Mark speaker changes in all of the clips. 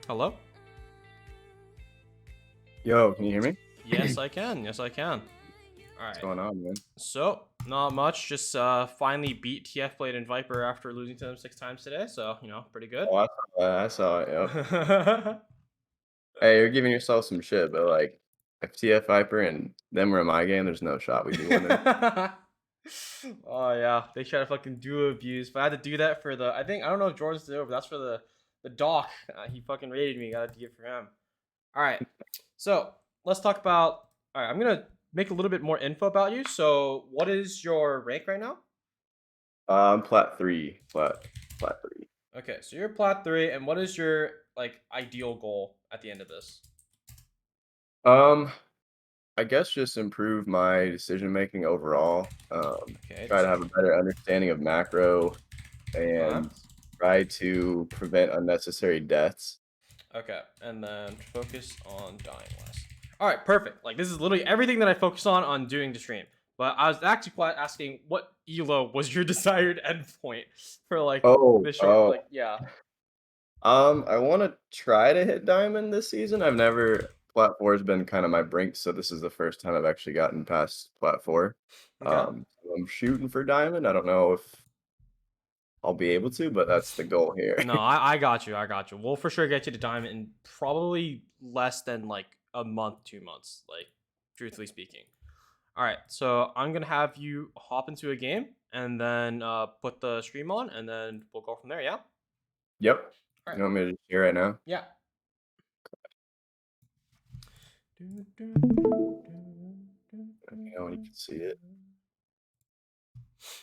Speaker 1: Hello?
Speaker 2: Yo, can you hear me?
Speaker 1: Yes, I can. Yes, I can. All
Speaker 2: What's
Speaker 1: right.
Speaker 2: going on, man?
Speaker 1: So, not much. Just finally beat TF Blade and Viper after losing to them 6 times today. So, pretty good.
Speaker 2: Oh, I saw that. I saw it. Yep. Hey, you're giving yourself some shit, but like, if TF Viper and them were in my game, there's no shot we'd be winning.
Speaker 1: Oh yeah, they try to fucking duo abuse, but I had to do that for the. I don't know if Jordan's there, but that's for the doc. He fucking raided me. Got to do it for him. All right. So let's talk about. All right, I'm gonna make a little bit more info about you. So, what is your rank right now?
Speaker 2: Plat 3. Plat 3.
Speaker 1: Okay, so you're plat 3, and what is your like ideal goal at the end of this?
Speaker 2: Um, I guess just improve my decision making overall.
Speaker 1: Okay,
Speaker 2: Try to have a better understanding of macro
Speaker 1: okay,
Speaker 2: and try to prevent unnecessary deaths.
Speaker 1: okay, and then focus on dying less. All right, perfect. Like this is literally everything that I focus on doing the stream. But I was actually quite asking what elo was your desired endpoint for like
Speaker 2: Oh,
Speaker 1: the short,
Speaker 2: oh.
Speaker 1: like yeah.
Speaker 2: I want to try to hit diamond this season. I've never Plat 4 has been kind of my brink, so this is the first time I've actually gotten past Plat 4.
Speaker 1: Okay.
Speaker 2: So I'm shooting for diamond. I don't know if I'll be able to, but that's the goal here.
Speaker 1: No, I got you. I got you. We'll for sure get you to diamond in probably less than like a month, 2 months. Like, truthfully speaking. All right, so I'm gonna have you hop into a game and then put the stream on, and then we'll go from there. Yeah.
Speaker 2: Yep.
Speaker 1: All right.
Speaker 2: You want me to just hear right now?
Speaker 1: Yeah.
Speaker 2: You know, you can see it.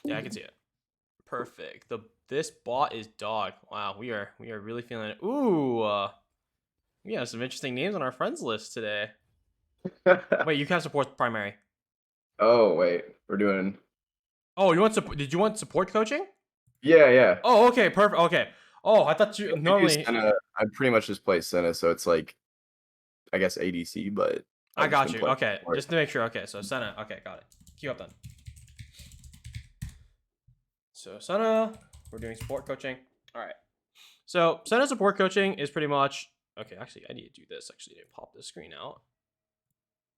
Speaker 1: Yeah, I can see it. Perfect. This bot is dog. Wow, we are really feeling it. Ooh, we have some interesting names on our friends list today. Wait, you can support primary.
Speaker 2: Oh, wait. We're doing.
Speaker 1: Oh, you want support? Did you want support coaching?
Speaker 2: Yeah, yeah.
Speaker 1: Oh, okay, perfect. Okay. Oh, I thought you
Speaker 2: I do
Speaker 1: normally.
Speaker 2: Senna. I pretty much just play Senna, so it's like, I guess ADC, but
Speaker 1: I
Speaker 2: I've just
Speaker 1: got
Speaker 2: been
Speaker 1: you.
Speaker 2: playing
Speaker 1: Okay,
Speaker 2: support.
Speaker 1: just to make sure. Okay, so Senna. Okay, got it. Queue up then. So Senna, we're doing support coaching. All right. So Senna support coaching is pretty much okay. Actually, I need to do this. Actually, to pop this screen out.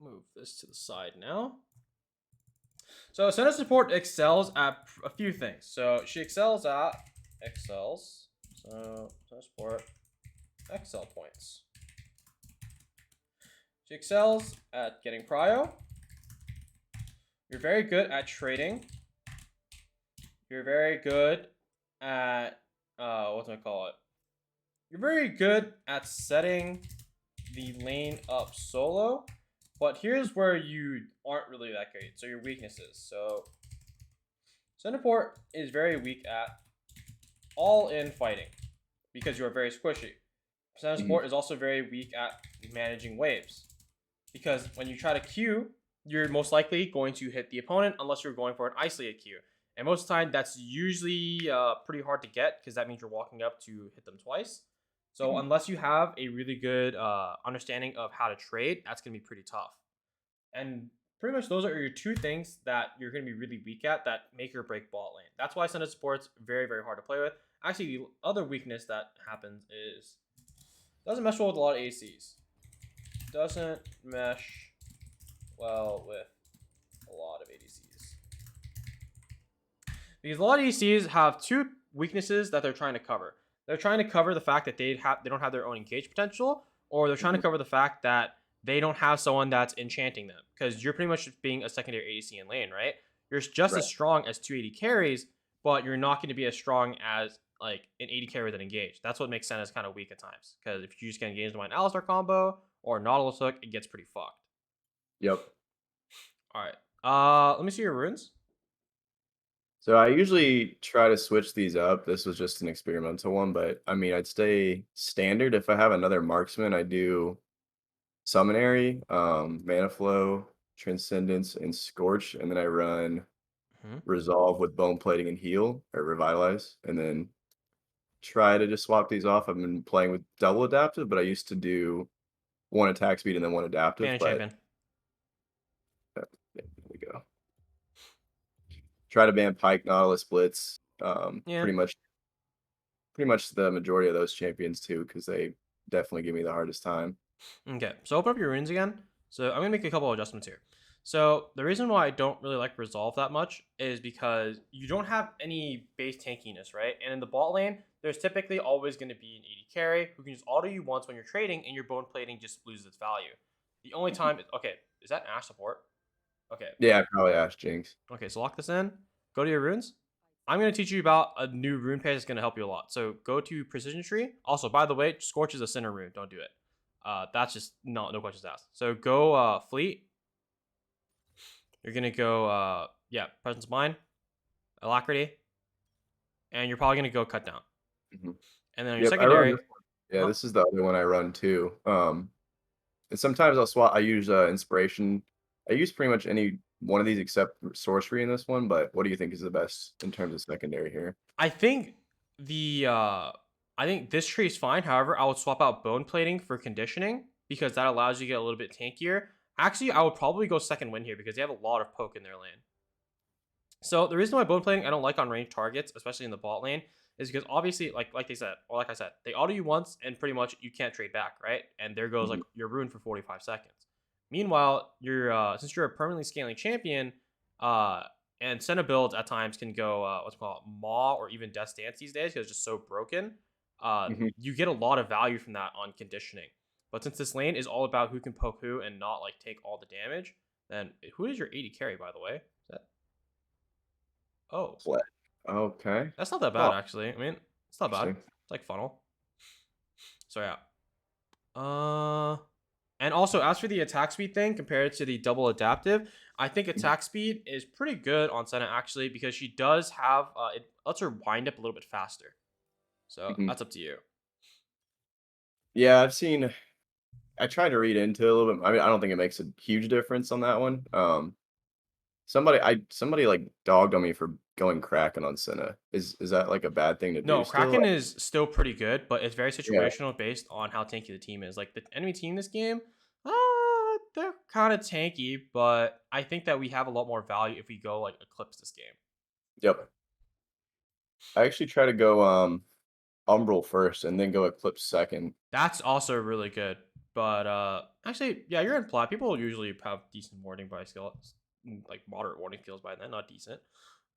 Speaker 1: Move this to the side now. So Senna support excels at a few things. So she excels. So Senna support excel points. She excels at getting prio. You're very good at trading. You're very good at what do I call it? You're very good at setting the lane up solo, but here's where you aren't really that great. So your weaknesses. So Centerport is very weak at all in fighting because you are very squishy. Center
Speaker 2: Mhm.
Speaker 1: support is also very weak at managing waves because when you try to Q, you're most likely going to hit the opponent unless you're going for an isolated Q. And most of the time, that's usually pretty hard to get because that means you're walking up to hit them twice. So
Speaker 2: Mhm.
Speaker 1: unless you have a really good understanding of how to trade, that's gonna be pretty tough. And pretty much those are your two things that you're gonna be really weak at that make or break bot lane. That's why Senna support's very very hard to play with. Actually, the other weakness that happens is doesn't mesh well with a lot of ACs. Doesn't mesh well with a lot of ADCs. Because a lot of ADCs have two weaknesses that they're trying to cover. They're trying to cover the fact that they don't have their own engage potential, or they're trying to
Speaker 2: Mhm.
Speaker 1: cover the fact that they don't have someone that's enchanting them. Because you're pretty much being a secondary ADC in lane, right? You're just
Speaker 2: Right.
Speaker 1: as strong as 280 carries, but you're not going to be as strong as like an 80 carry with an engage. That's what makes Senna's kind of weak at times. Because if you just get engaged by an Alistar combo or Nautilus hook, it gets pretty fucked.
Speaker 2: Yep.
Speaker 1: All right. Let me see your runes.
Speaker 2: So I usually try to switch these up. This was just an experimental one, but I mean, I'd stay standard. If I have another marksman, I do Summonary, Mana Flow, Transcendence, and Scorch, and then I run
Speaker 1: Mm-hmm.
Speaker 2: Resolve with Bone Plating and Heal, or Revitalize, and then try to just swap these off. I've been playing with double adaptive, but I used to do one attack speed and then one adaptive,
Speaker 1: Banner
Speaker 2: but
Speaker 1: champion.
Speaker 2: there we go. Try to ban Pike, Nautilus, Blitz,
Speaker 1: Yeah.
Speaker 2: pretty much the majority of those champions too, because they definitely give me the hardest time.
Speaker 1: Okay, so open up your runes again. So I'm gonna make a couple of adjustments here. So the reason why I don't really like resolve that much is because you don't have any base tankiness, right? And in the bot lane, there's typically always going to be an AD carry who can just auto you once when you're trading, and your bone plating just loses its value. The only time, okay, is that Ash support? Okay,
Speaker 2: Yeah, I probably asked Jinx.
Speaker 1: okay, so lock this in. Go to your runes. I'm going to teach you about a new rune page that's going to help you a lot. So go to Precision Tree. Also, by the way, Scorch is a Senna rune. Don't do it. That's just no questions asked. So go Fleet. You're going to go, yeah, Presence of Mind, Alacrity, and you're probably going to go Cut Down.
Speaker 2: Mm-hmm.
Speaker 1: And then on your
Speaker 2: Yep, I run
Speaker 1: secondary,
Speaker 2: this one. Yeah, this is the other one I run too. And sometimes I'll swap. I use inspiration. I use pretty much any one of these except sorcery in this one. But what do you think is the best in terms of secondary here?
Speaker 1: I think I think this tree is fine. However, I would swap out bone plating for conditioning because that allows you to get a little bit tankier. Actually, I would probably go second win here because they have a lot of poke in their lane. So the reason why bone plating I don't like on ranged targets, especially in the bot lane, is because obviously, like they said, or like I said, they auto you once and pretty much you can't trade back, right? And there goes like
Speaker 2: Mhm.
Speaker 1: you're ruined for 45 seconds. Meanwhile, you're since you're a permanently scaling champion, uh, and Senna builds at times can go what's it called Maw or even Death Stance these days because it's just so broken.
Speaker 2: Mhm.
Speaker 1: You get a lot of value from that on conditioning. But since this lane is all about who can poke who and not like take all the damage, then who is your 80 carry by the way? Is that oh
Speaker 2: Plat. Okay.
Speaker 1: that's not that
Speaker 2: Oh,
Speaker 1: bad actually. I mean it's not bad.
Speaker 2: interesting.
Speaker 1: It's like funnel. So yeah. And also as for the attack speed thing compared to the double adaptive, I think
Speaker 2: Mhm.
Speaker 1: attack speed is pretty good on Senna actually because she does have it lets her wind up a little bit faster. So
Speaker 2: Mhm.
Speaker 1: that's up to you.
Speaker 2: Yeah, I've seen. I tried to read into it a little bit. I mean, I don't think it makes a huge difference on that one. Somebody like dogged on me for going Kraken on Senna. Is that like a bad thing to do
Speaker 1: No,
Speaker 2: still?
Speaker 1: Kraken is still pretty good, but it's very
Speaker 2: Yeah.
Speaker 1: situational based on how tanky the team is. Like the enemy team this game, they're kind of tanky, but I think that we have a lot more value if we go like Eclipse this game.
Speaker 2: Yep. I actually try to go Umbral first and then go Eclipse second.
Speaker 1: That's also really good. But actually, yeah, you're in Plat. People usually have decent warding by skills, like moderate warding skills by then, not decent.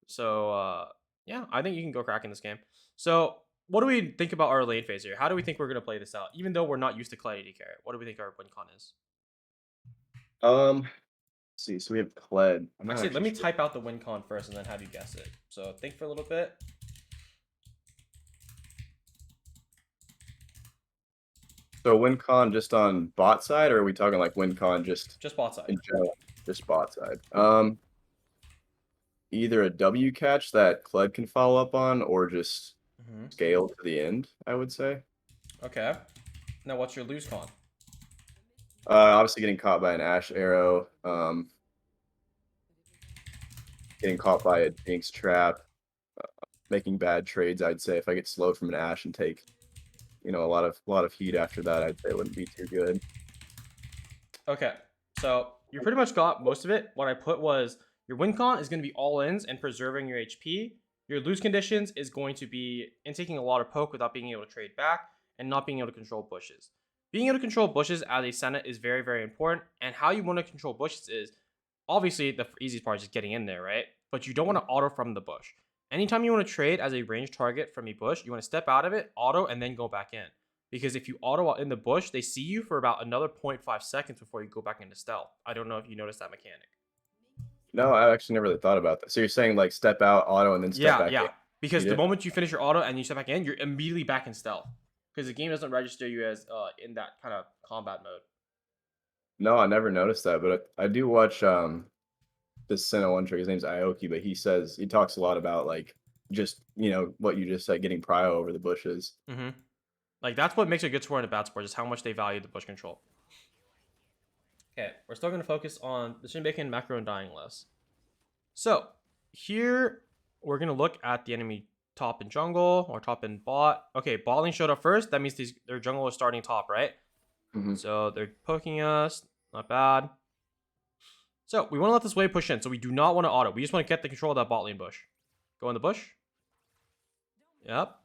Speaker 1: So yeah, I think you can go crack in this game. So what do we think about our lane phase here? How do we think we're gonna play this out? Even though we're not used to Clyde AD carry, what do we think our win con is?
Speaker 2: Let's see. So we have Kled. I'm not
Speaker 1: Actually, let
Speaker 2: actually
Speaker 1: me
Speaker 2: sure.
Speaker 1: type out the win con first and then have you guess it. So think for a little bit.
Speaker 2: So WinCon just on bot side, or are we talking like WinCon just
Speaker 1: Just bot side.
Speaker 2: in general? Just bot side. Either a W catch that Kled can follow up on, or just
Speaker 1: Mm-hmm.
Speaker 2: scale to the end, I would say.
Speaker 1: Okay. Now what's your lose con?
Speaker 2: Obviously getting caught by an Ash arrow, getting caught by a Jinx trap, making bad trades, I'd say. If I get slowed from an Ash and take, a lot of heat after that, I'd say it wouldn't be too good.
Speaker 1: Okay, so you pretty much got most of it. What I put was your win con is going to be all ins and preserving your HP. Your lose conditions is going to be in taking a lot of poke without being able to trade back and not being able to control bushes. Being able to control bushes as a Senna is very, very important. And how you want to control bushes is obviously the easiest part is just getting in there, right? But you don't want to auto from the bush. Anytime you want to trade as a ranged target from a bush, you want to step out of it, auto, and then go back in. Because if you auto in the bush, they see you for about another 0.5 seconds before you go back into stealth. I don't know if you noticed that mechanic.
Speaker 2: No, I actually never really thought about that. So you're saying like step out, auto, and then step
Speaker 1: Yeah,
Speaker 2: back in,
Speaker 1: yeah. Because
Speaker 2: repeat
Speaker 1: the
Speaker 2: it?
Speaker 1: moment you finish your auto and you step back in, you're immediately back in stealth. Because the game doesn't register you as in that kind of combat mode.
Speaker 2: No, I never noticed that, but I do watch this Senna one trick. His name's Aoki, but he talks a lot about like just what you just said, getting prio over the bushes.
Speaker 1: Mm-hmm. Like that's what makes a good sport and a bad sport, is how much they value the bush control. Okay, we're still going to focus on the Shinbeiken macro and dying less. So here we're going to look at the enemy top and jungle or top and bot. Okay, bot lane showed up first. That means their jungle is starting top, right?
Speaker 2: Hmm.
Speaker 1: So they're poking us. Not bad. So we want to let this wave push in. So we do not want to auto. We just want to get the control of that bot lane bush. Go in the bush. Yep.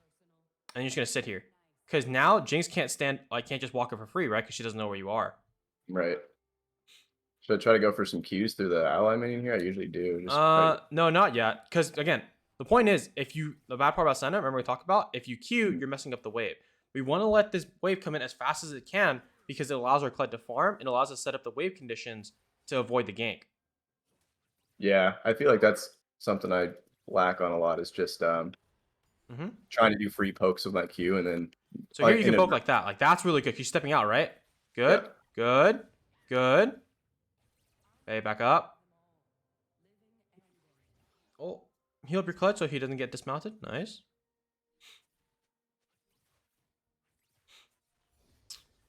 Speaker 1: And you're just going to sit here. Because now Jinx can't just walk up for free, right? Because she doesn't know where you are.
Speaker 2: Right. Should I try to go for some Qs through the ally minion here? I usually do. Just try to...
Speaker 1: No, not yet. Because again, the point is, the bad part about Senna, remember we talked about, if you Q, you're messing up the wave. We want to let this wave come in as fast as it can because it allows our Kled to farm and allows us to set up the wave conditions to avoid the gank.
Speaker 2: Yeah, I feel like that's something I lack on a lot is just trying to do free pokes with my Q and then
Speaker 1: So here you can poke like that. Like that's really good. He's stepping out, right? Good, good, good. Okay, back up. Oh, heal up your clutch so he doesn't get dismounted. Nice.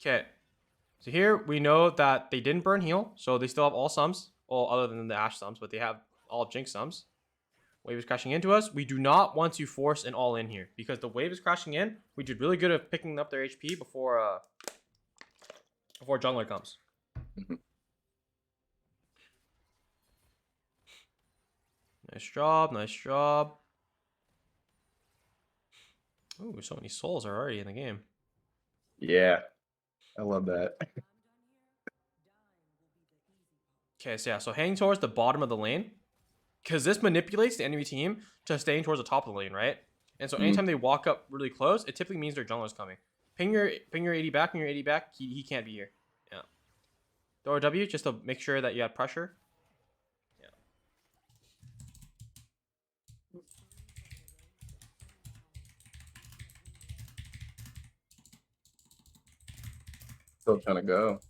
Speaker 1: Okay. So here we know that they didn't burn heal, so they still have all sums. Well, other than the Ashe sums, but they have all Jinx sums. Wave is crashing into us. We do not want to force an all in here because the wave is crashing in. We did really good at picking up their HP before jungler comes. Nice job, nice job. Ooh, so many souls are already in the game.
Speaker 2: Yeah, I love that.
Speaker 1: Okay, so yeah, so hanging towards the bottom of the lane, because this manipulates the enemy team to staying towards the top of the lane, right? And so anytime they walk up really close, it typically means their jungler's coming. Ping your AD back, ping your AD back. He can't be here. Yeah. Throw a W just to make sure that you have pressure. Yeah.
Speaker 2: Still trying to go.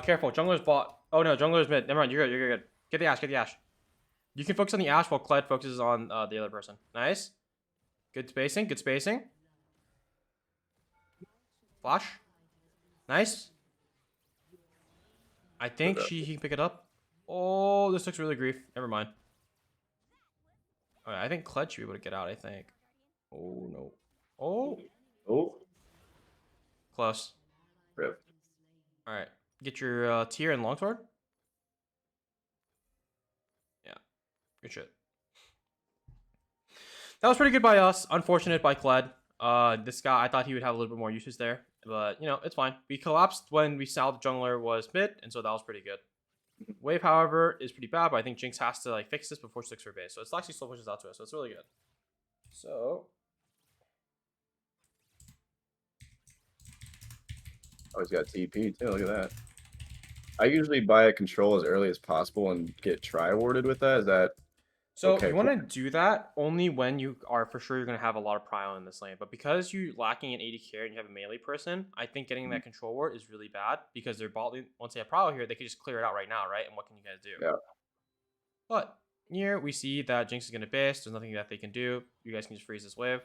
Speaker 1: Careful, jungler's bot. Oh no, jungler's mid. Never mind, you're good, you're good. Get the Ashe, get the Ashe. You can focus on the Ashe while Kled focuses on the other person. Nice. Good spacing, good spacing. Flash. Nice. I think he can pick it up. Oh, this looks really grief. Never mind. Alright, I think Kled should be able to get out, I think. Oh, no. Oh.
Speaker 2: Oh.
Speaker 1: Close.
Speaker 2: Rip.
Speaker 1: Alright. Get your tier and longsword. Yeah. Good shit. That was pretty good by us. Unfortunate by Kled. This guy, I thought he would have a little bit more uses there. But, you know, it's fine. We collapsed when we saw the jungler was mid, and so that was pretty good. Wave, however, is pretty bad, but I think Jinx has to like fix this before she looks for base. So it's actually still pushes out to us, so it's really good. So...
Speaker 2: Oh, he's got TP too. Look at that. I usually buy a control as early as possible and get tri-warded with that. Is that
Speaker 1: so
Speaker 2: okay?
Speaker 1: You want to do that only when you are for sure you're going to have a lot of prio in this lane. But because you're lacking an AD carry and you have a melee person, I think getting that control ward is really bad because their bot lane, once they have prio here, they can just clear it out right now, right? And what can you guys do?
Speaker 2: Yeah.
Speaker 1: But here we see that Jinx is going to base. There's nothing that they can do. You guys can just freeze this wave.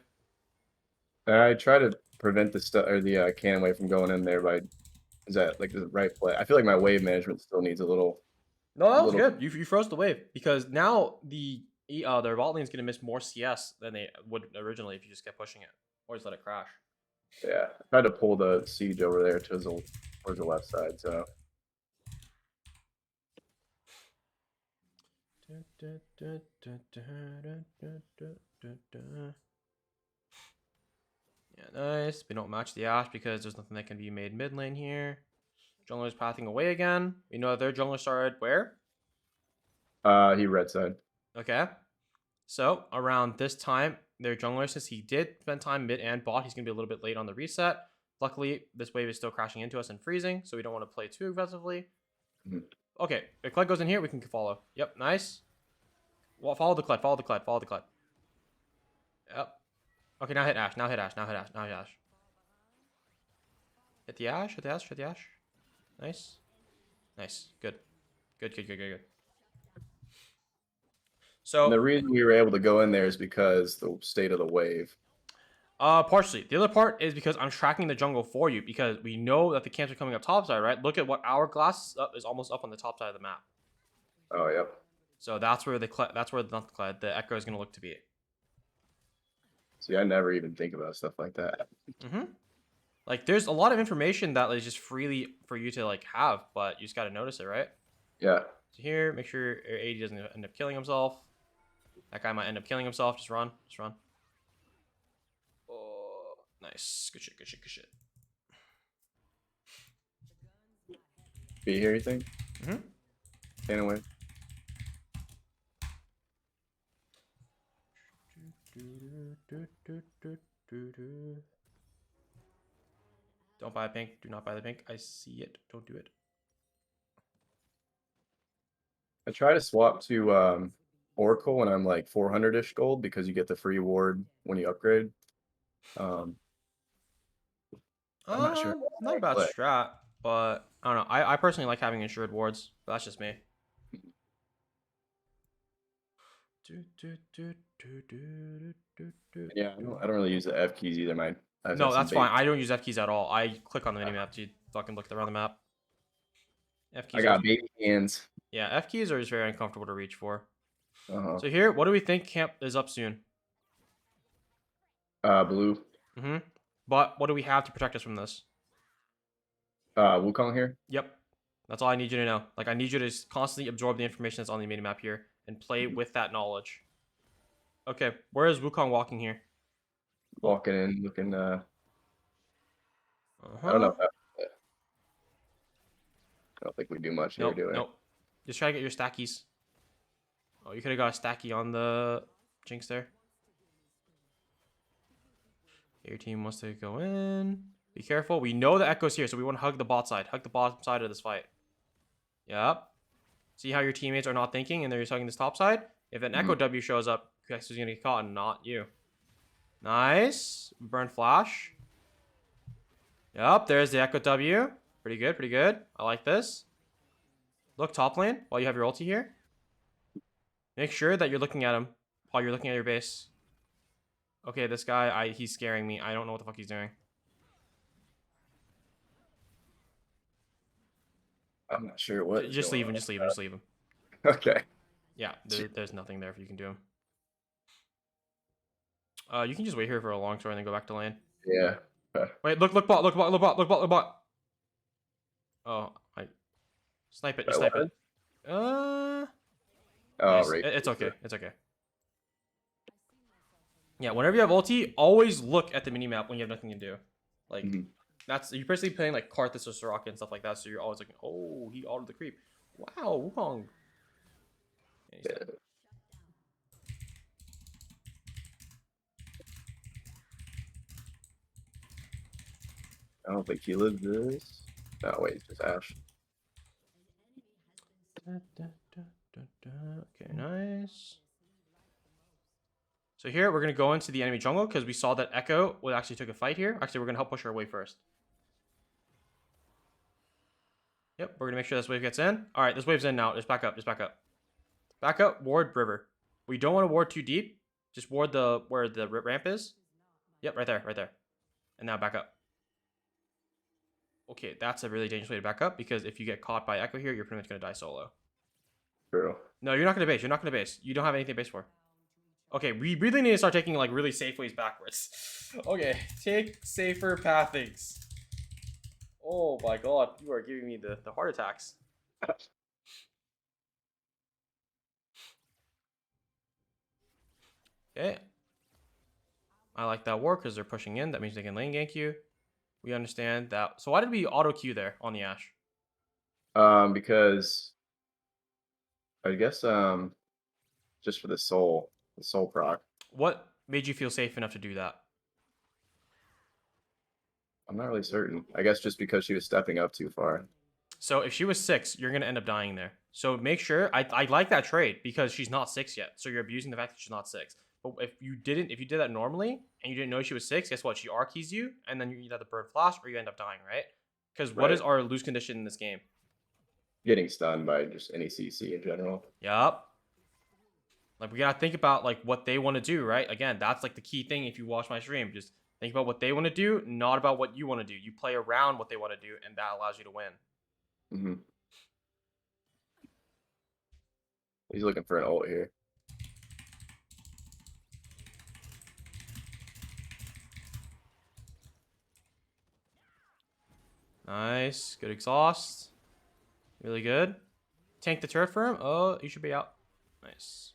Speaker 2: I try to prevent the the cannon wave from going in there by is that like the right play? I feel like my wave management still needs a little.
Speaker 1: No, that was good. You froze the wave because now their bot lane is going to miss more CS than they would originally if you just kept pushing it or just let it crash.
Speaker 2: Yeah, I tried to pull the siege over there towards the left side. So.
Speaker 1: Yeah, nice. We don't match the Ashe because there's nothing that can be made mid lane here. Jungler's pathing away again. We know that their jungler started where?
Speaker 2: He red side.
Speaker 1: Okay. So around this time, their jungler, since he did spend time mid and bot, he's gonna be a little bit late on the reset. Luckily, this wave is still crashing into us and freezing, so we don't want to play too aggressively. Okay, if Kled goes in here, we can follow. Yep, nice. Well, follow the Kled, follow the Kled, follow the Kled. Yep. Okay, now hit Ashe, now hit Ashe, now hit Ashe, now hit Ashe. Hit the Ashe, hit the Ashe, hit the Ashe. Nice. Nice. Good. Good, good, good, good, good. So
Speaker 2: and the reason we were able to go in there is because the state of the wave.
Speaker 1: Partially. The other part is because I'm tracking the jungle for you because we know that the camps are coming up top side, right? Look at what hourglass is almost up on the top side of the map.
Speaker 2: Oh, yep.
Speaker 1: So that's where the echo is going to look to be.
Speaker 2: See, I never even think about stuff like that.
Speaker 1: Like, there's a lot of information that is just freely for you to like have, but you just got to notice it, right?
Speaker 2: Yeah.
Speaker 1: So here, make sure your AD doesn't end up killing himself. That guy might end up killing himself. Just run. Just run. Oh, Nice. Good shit, good shit, good shit.
Speaker 2: Be here, you think?
Speaker 1: Mm-hmm.
Speaker 2: Stand away.
Speaker 1: Don't buy a pink. Do not buy the pink. I see it. Don't do it.
Speaker 2: I try to swap to Oracle when I'm like 400-ish gold because you get the free ward when you upgrade. I'm not sure.
Speaker 1: Not a bad
Speaker 2: But
Speaker 1: strat, but I don't know. I personally like having insured wards, but that's just me.
Speaker 2: yeah, I don't really use the F keys either.
Speaker 1: No, that's fine. I don't use F keys at all. I click on the minimap to fucking look around the map. F
Speaker 2: I
Speaker 1: keys
Speaker 2: got
Speaker 1: are,
Speaker 2: baby hands.
Speaker 1: yeah, F keys are just very uncomfortable to reach for.
Speaker 2: Uh-huh.
Speaker 1: So here, what do we think camp is up soon?
Speaker 2: Blue.
Speaker 1: Mm-hmm. But what do we have to protect us from this?
Speaker 2: Wukong here.
Speaker 1: Yep. That's all I need you to know. Like, I need you to constantly absorb the information that's on the minimap here and play with that knowledge. Okay, where is Wukong walking here?
Speaker 2: Walking in, looking. I don't
Speaker 1: Uh-huh.
Speaker 2: know. I don't think we do much here,
Speaker 1: Nope,
Speaker 2: do we?
Speaker 1: nope. Just try to get your stackies. Oh, you could have got a stacky on the Jinx there. Your team wants to go in. Be careful. We know the Echo's here, so we want to hug the bot side. Hug the bottom side of this fight. Yep. See how your teammates are not thinking and they're just hugging this top side? If an Echo W shows up, guess who's going to get caught and not you. Nice. Burn flash. Yep, there's the Echo W. Pretty good, pretty good. I like this. Look top lane while you have your ulti here. Make sure that you're looking at him while you're looking at your base. Okay, this guy, he's scaring me. I don't know what the fuck he's doing.
Speaker 2: I'm not sure what.
Speaker 1: Just leave him, just leave him, just leave him.
Speaker 2: Okay.
Speaker 1: Yeah, there's nothing there if you can do him. You can just wait here for a long story and then go back to lane.
Speaker 2: Yeah.
Speaker 1: Wait, look bot, look bot, look bot, look bot, look bot. Oh, snipe it, you snipe it.
Speaker 2: Oh,
Speaker 1: Nice.
Speaker 2: right.
Speaker 1: It's okay, it's okay. Yeah, whenever you have ulti, always look at the minimap when you have nothing to do. Like, that's, you're basically playing like Karthus or Soraka and stuff like that, so you're always like, oh, he autoed the creep. Wow, Wukong. Yeah,
Speaker 2: I don't think he lived this. No, wait, it's just Ash.
Speaker 1: Okay, nice. So here, we're going to go into the enemy jungle because we saw that Echo actually took a fight here. Actually, we're going to help push our wave first. Yep, we're going to make sure this wave gets in. All right, this wave's in now. Just back up, just back up. Back up, ward river. We don't want to ward too deep. Just ward where the ramp is. Yep, right there, right there. And now back up. Okay, that's a really dangerous way to back up because if you get caught by Echo here, you're pretty much going to die solo.
Speaker 2: True.
Speaker 1: No, you're not going to base. You're not going to base. You don't have anything to base for. Okay, we really need to start taking like really safe ways backwards. Okay, take safer pathings. Oh my god, you are giving me the heart attacks. Okay. I like that war because they're pushing in. That means they can lane gank you. We understand that. So why did we auto queue there on the Ashe?
Speaker 2: Because I guess just for the soul proc.
Speaker 1: What made you feel safe enough to do that?
Speaker 2: I'm not really certain. I guess just because she was stepping up too far.
Speaker 1: So if she was 6, you're gonna end up dying there. So make sure I like that trade because she's not 6 yet. So you're abusing the fact that she's not 6. But if you did that normally and you didn't know she was 6, guess what? She R keys you, and then you either have the bird flash or you end up dying, right? Because what is our lose condition in this game?
Speaker 2: Getting stunned by just any CC in general.
Speaker 1: Yup. Like we gotta think about like what they want to do, right? Again, that's like the key thing. If you watch my stream, just think about what they want to do, not about what you want to do. You play around what they want to do, and that allows you to win.
Speaker 2: He's looking for an ult here.
Speaker 1: Nice. Good exhaust. Really good. Tank the turret for him. Oh, you should be out. Nice.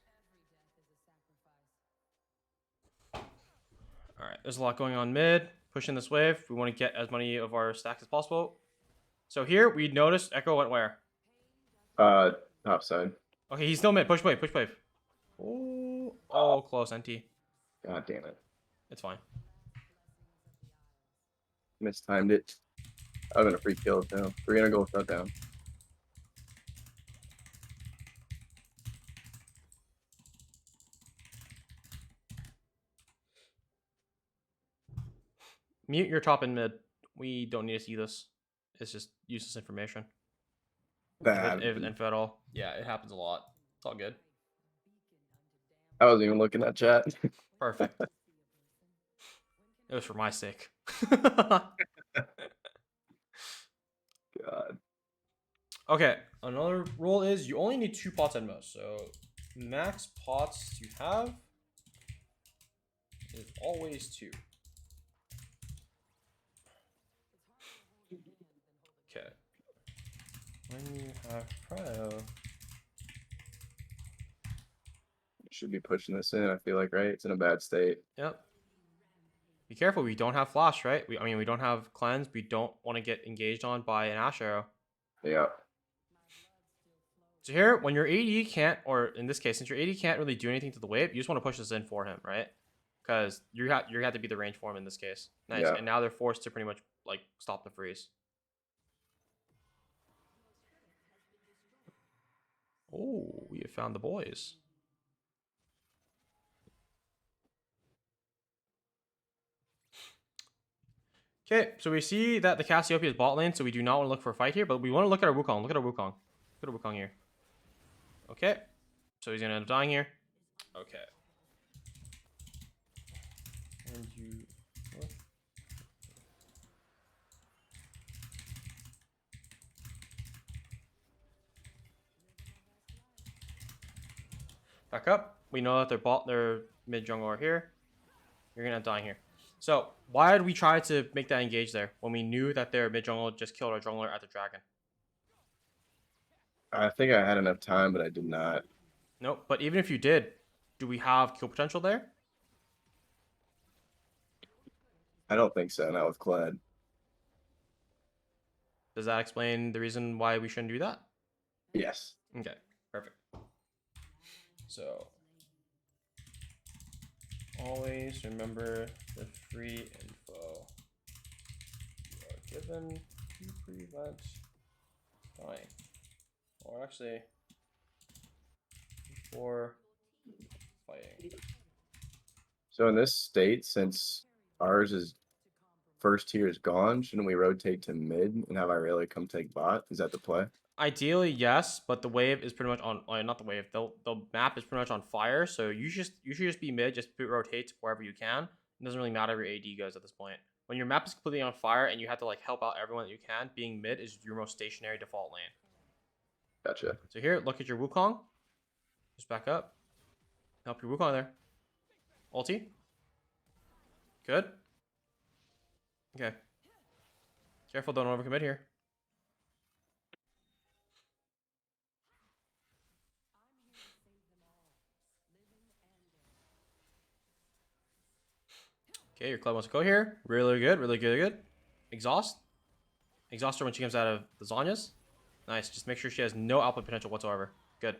Speaker 1: Alright, there's a lot going on mid. pushing this wave. We want to get as many of our stacks as possible. So here we noticed Echo went where?
Speaker 2: Top side.
Speaker 1: Okay, he's still mid. Push wave, push wave. Oh, close, NT.
Speaker 2: God damn it.
Speaker 1: It's fine.
Speaker 2: Mistimed it. I'm gonna free kill it now. We're gonna go front down.
Speaker 1: Mute your top and mid. We don't need to see this. It's just useless information.
Speaker 2: Bad.
Speaker 1: If at all. Yeah, it happens a lot. It's all good.
Speaker 2: I wasn't even looking at chat.
Speaker 1: Perfect. It was for my sake.
Speaker 2: God.
Speaker 1: Okay, another rule is you only need 2 pots at most. So max pots to have is always 2. Okay. When you have prio,
Speaker 2: Should be pushing this in, I feel like, right? It's in a bad state.
Speaker 1: yep. Be careful, we don't have flash, right? I mean, we don't have cleanse. We don't want to get engaged on by an Ash Arrow.
Speaker 2: Yeah.
Speaker 1: So here, when your AD can't, or in this case, since your AD can't really do anything to the wave, you just want to push this in for him, right? Because you have to be the range for him in this case. Nice.
Speaker 2: Yeah.
Speaker 1: And now they're forced to pretty much like stop the freeze. Oh, we have found the boys. Okay, so we see that the Cassiopeia is bot lane, so we do not want to look for a fight here, but we want to look at our Wukong. Look at our Wukong. Look at our Wukong here. Okay, so he's gonna end up dying here. Okay. And you. What? Back up. We know that their mid jungle are here. You're gonna end up dying here. So why did we try to make that engage there when we knew that their mid jungle just killed our jungler at the dragon?
Speaker 2: I think I had enough time, but I did not.
Speaker 1: Nope. But even if you did, do we have kill potential there?
Speaker 2: I don't think so, not with Kled.
Speaker 1: Does that explain the reason why we shouldn't do that?
Speaker 2: Yes.
Speaker 1: Okay, perfect. So always remember the free info you are given to prevent dying. Or actually, before fighting.
Speaker 2: So in this state, since ours is first tier is gone, shouldn't we rotate to mid and have Irelia come take bot? Is that the play?
Speaker 1: Ideally, yes, but the wave is pretty much on. Not the wave. The map is pretty much on fire. So you should just be mid. Just rotate wherever you can. It doesn't really matter where your AD goes at this point. When your map is completely on fire and you have to like help out everyone that you can, being mid is your most stationary default lane.
Speaker 2: Gotcha.
Speaker 1: So here, look at your Wukong. Just back up. Help your Wukong there. Ulti. Good. Okay. Careful, don't overcommit here. Okay, your club wants to go here. Really good, really good, good. Exhaust. Exhaust her when she comes out of the Zhonya's. Nice, just make sure she has no output potential whatsoever. Good.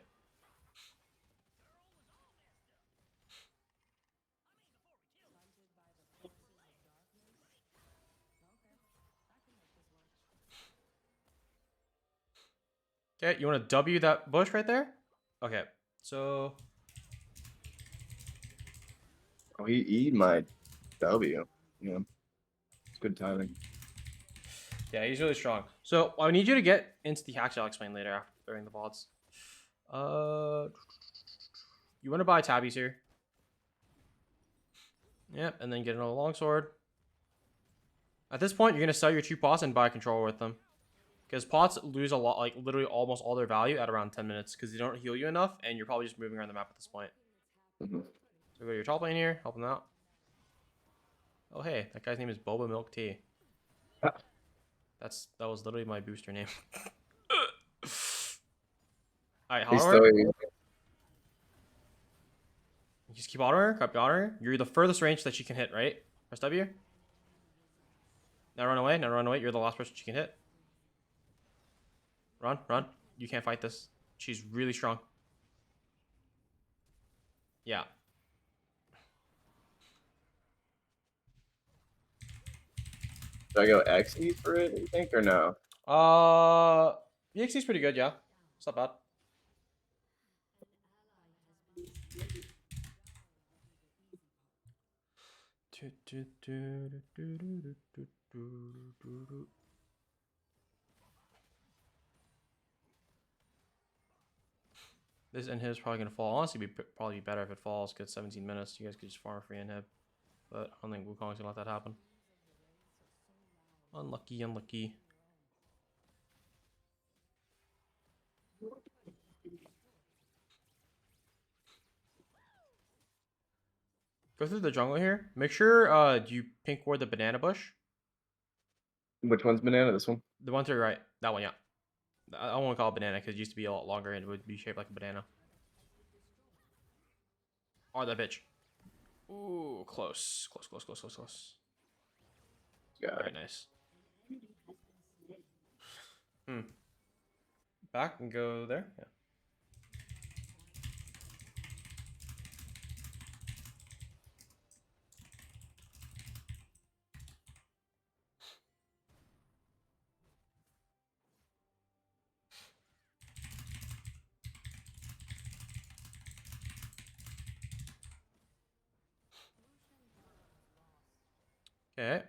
Speaker 1: Okay, you want to W that bush right there? Okay, so...
Speaker 2: Oh, he eat my W. Yeah. It's good timing.
Speaker 1: Yeah, he's really strong. So I need you to get into the hacks I'll explain later after during the VODs. You want to buy tabbies here. Yep, and then get another longsword. At this point, you're going to sell your 2 pots and buy a controller with them. Because pots lose a lot, like literally almost all their value at around 10 minutes because they don't heal you enough and you're probably just moving around the map at this point.
Speaker 2: Mm-hmm.
Speaker 1: So go to your top lane here, help him out. Oh hey, that guy's name is Boba Milk Tea. That was literally my booster name. Alright, however, you just keep honoring her, keep honoring her. You're the furthest range that she can hit, right? Press W. Now run away. Now run away. You're the last person she can hit. Run, run. You can't fight this. She's really strong. Yeah.
Speaker 2: Do I go XE for it, you think, or no?
Speaker 1: EXC's pretty good, yeah. It's not bad. This inhib is probably gonna fall. Honestly, probably be better if it falls. Get 17 minutes. You guys could just farm a free inhib, but I don't think Wukong's gonna let that happen. Unlucky, unlucky. Go through the jungle here. Make sure you pink ward the banana bush.
Speaker 2: Which one's banana? This one?
Speaker 1: The one to your right. That one, yeah. I don't want to call it banana because it used to be a lot longer and it would be shaped like a banana. Oh, that bitch. Ooh, close. Close, close, close, close, close. Very nice. Back and go there. Yeah. Okay.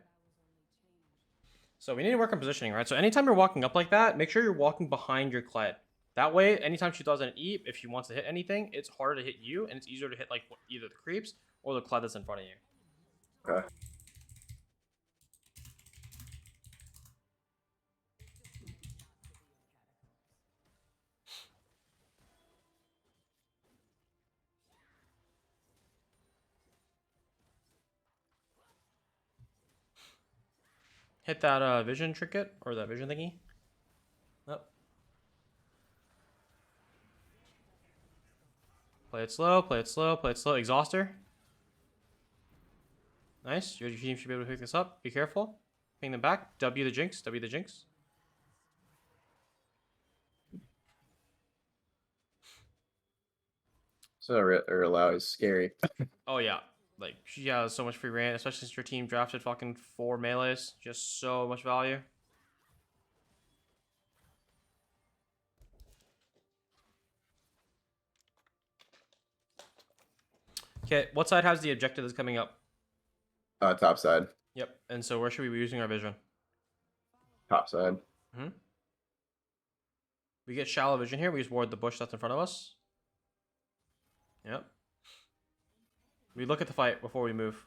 Speaker 1: So we need to work on positioning, right? So anytime you're walking up like that, make sure you're walking behind your Kled. That way, anytime she does an eat, if she wants to hit anything, it's harder to hit you, and it's easier to hit like either the creeps or the Kled that's in front of you.
Speaker 2: Okay.
Speaker 1: Hit that vision trinket or that vision thingy. Nope. Play it slow, play it slow, play it slow. Exhaust her. Nice. Your team should be able to pick this up. Be careful. Ping them back. W the jinx. W the jinx.
Speaker 2: So or allow is scary.
Speaker 1: Oh yeah. Like she has so much free reign, especially since your team drafted fucking 4 melees. Just so much value. Okay, what side has the objective that's coming up?
Speaker 2: Top side.
Speaker 1: Yep. And so where should we be using our vision?
Speaker 2: Top side.
Speaker 1: We get shallow vision here. We just ward the bush that's in front of us. Yep. We look at the fight before we move.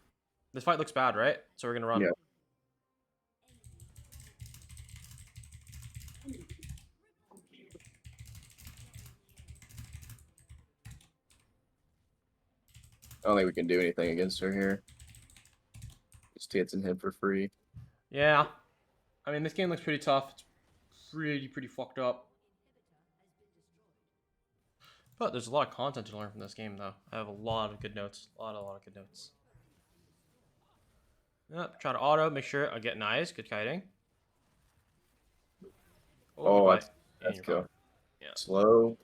Speaker 1: This fight looks bad, right? So we're gonna run.
Speaker 2: Yeah. I don't think we can do anything against her here. Just hits and hit for free.
Speaker 1: Yeah. I mean, this game looks pretty tough. It's pretty fucked up. But there's a lot of content to learn from this game, though. I have a lot of good notes. A lot of good notes. Yep, try to auto, make sure I get nice. Good kiting.
Speaker 2: Oh,
Speaker 1: that's
Speaker 2: go.
Speaker 1: Yeah.
Speaker 2: Slow.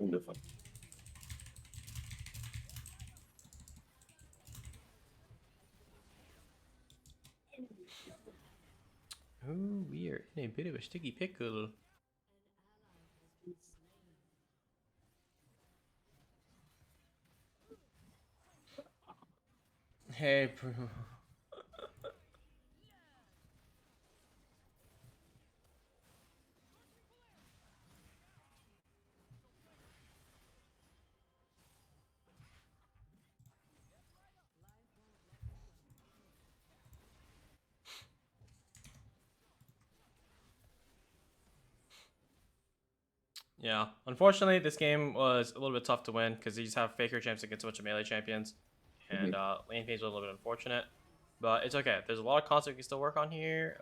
Speaker 1: Ooh, we are in a bit of a sticky pickle. Hey, yeah. Unfortunately, this game was a little bit tough to win because you just have faker champs against a bunch of melee champions. And lane phase was a little bit unfortunate. But it's okay. There's a lot of content we can still work on here.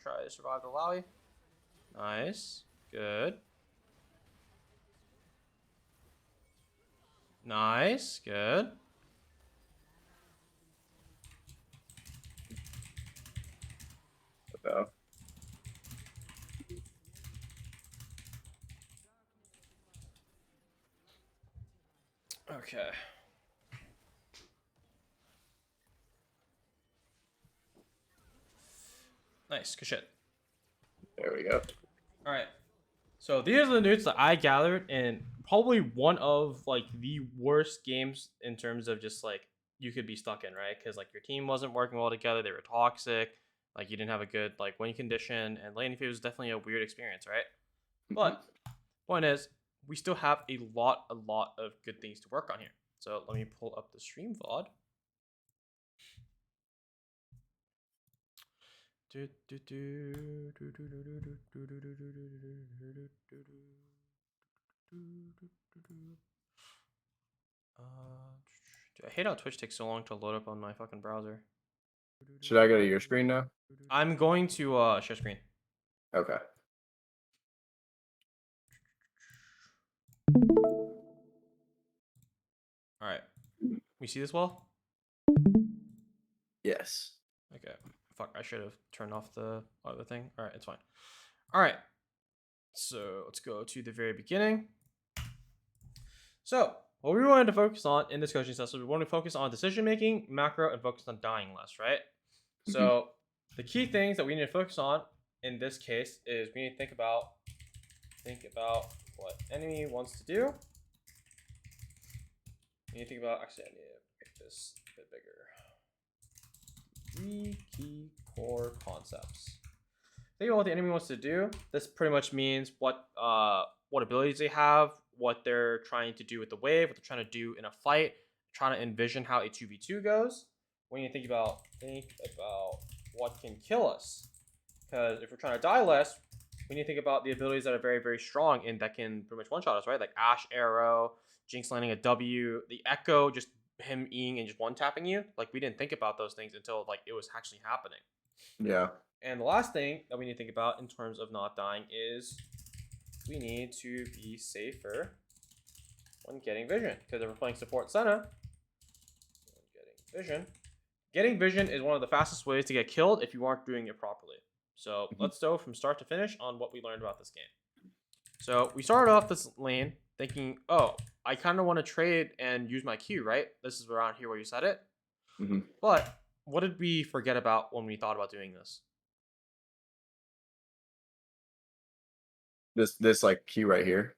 Speaker 1: Try to survive the Lowy. Nice. Good. Nice. Good.
Speaker 2: Oh.
Speaker 1: Okay. Nice. Good shit.
Speaker 2: There we go.
Speaker 1: All right. So these are the news that I gathered in probably one of like the worst games in terms of just like you could be stuck in, right? Because like your team wasn't working well together, they were toxic, like you didn't have a good like winning condition, and laning phase was definitely a weird experience, right?
Speaker 2: Mhm.
Speaker 1: But point is, we still have a lot of good things to work on here. So let me pull up the stream VOD. Dude, I hate how Twitch takes so long to load up on my fucking browser.
Speaker 2: Should I go to your screen now?
Speaker 1: I'm going to share screen.
Speaker 2: Okay.
Speaker 1: All right. We see this well?
Speaker 2: Yes.
Speaker 1: Okay. Fuck, I should have turned off the other thing. All right, it's fine. All right. So let's go to the very beginning. So what we wanted to focus on in this coaching session, we want to focus on decision making, macro, and focus on dying less, right? So the key things that we need to focus on in this case is we need to think about what enemy wants to do. You need to think about, actually, I need to make this a bit bigger. 3 key core concepts. Think about what the enemy wants to do. This pretty much means what abilities they have, what they're trying to do with the wave, what they're trying to do in a fight, trying to envision how a 2v2 goes. When you think about what can kill us. Because if we're trying to die less, we need to think about the abilities that are very, very strong and that can pretty much one-shot us, right? Like Ash Arrow, Jinx landing a W, the Echo, just him Eing and just one-tapping you. Like, we didn't think about those things until, like, it was actually happening.
Speaker 2: Yeah.
Speaker 1: And the last thing that we need to think about in terms of not dying is we need to be safer when getting vision. Because if we're playing support Senna, getting vision is one of the fastest ways to get killed if you aren't doing it properly. So let's go from start to finish on what we learned about this game. So we started off this lane thinking, oh, I kind of want to trade and use my Q, right? This is around here where you said it.
Speaker 2: Mm-hmm.
Speaker 1: But what did we forget about when we thought about doing this?
Speaker 2: This like key right here.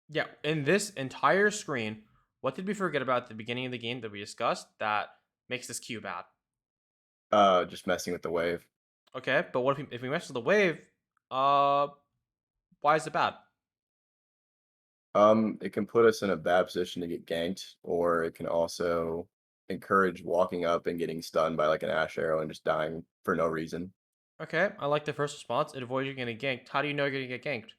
Speaker 1: Yeah, in this entire screen, what did we forget about at the beginning of the game that we discussed that makes this Q bad?
Speaker 2: Just messing with the wave.
Speaker 1: Okay, but what if we mess with the wave? Why is it bad?
Speaker 2: It can put us in a bad position to get ganked, or it can also encourage walking up and getting stunned by like an Ash Arrow and just dying for no reason.
Speaker 1: Okay, I like the first response. It avoids you getting ganked. How do you know you're gonna get ganked?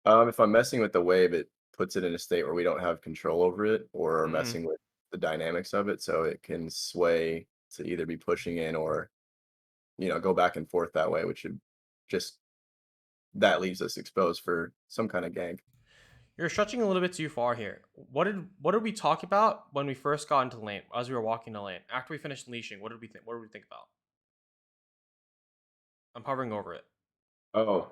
Speaker 2: If I'm messing with the wave, it puts it in a state where we don't have control over it or are
Speaker 1: Mm-hmm.
Speaker 2: messing with the dynamics of it, so it can sway to either be pushing in or go back and forth that way, which would just that leaves us exposed for some kind of gank.
Speaker 1: You're stretching a little bit too far here. What did we talk about when we first got into lane as we were walking the lane? After we finished leashing, what did we think? What did we think about? I'm hovering over it.
Speaker 2: Oh,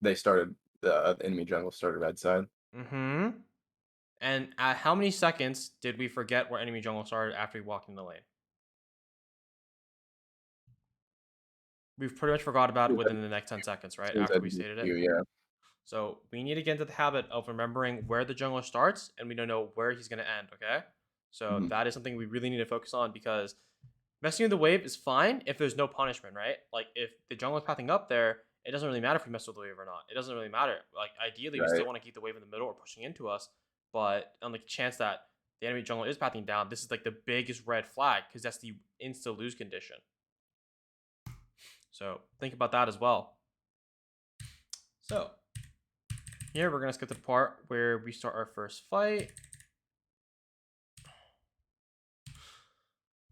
Speaker 2: they started the enemy jungle started red side.
Speaker 1: Mm-hmm. And at how many seconds did we forget where enemy jungle started after we walked in the lane? We've pretty much forgot about it within the next 10 seconds, right?
Speaker 2: Seems
Speaker 1: After
Speaker 2: that
Speaker 1: we stated it.
Speaker 2: yeah.
Speaker 1: So we need to get into the habit of remembering where the jungler starts and we don't know where he's going to end, okay? So
Speaker 2: Mhm.
Speaker 1: that is something we really need to focus on because messing with the wave is fine if there's no punishment, right? Like if the jungler's pathing up there, it doesn't really matter if we mess with the wave or not. It doesn't really matter. Like ideally, we
Speaker 2: Right.
Speaker 1: still want to keep the wave in the middle or pushing into us, but on the chance that the enemy jungler is pathing down, this is like the biggest red flag because that's the insta lose condition. So think about that as well. So here we're gonna skip the part where we start our first fight.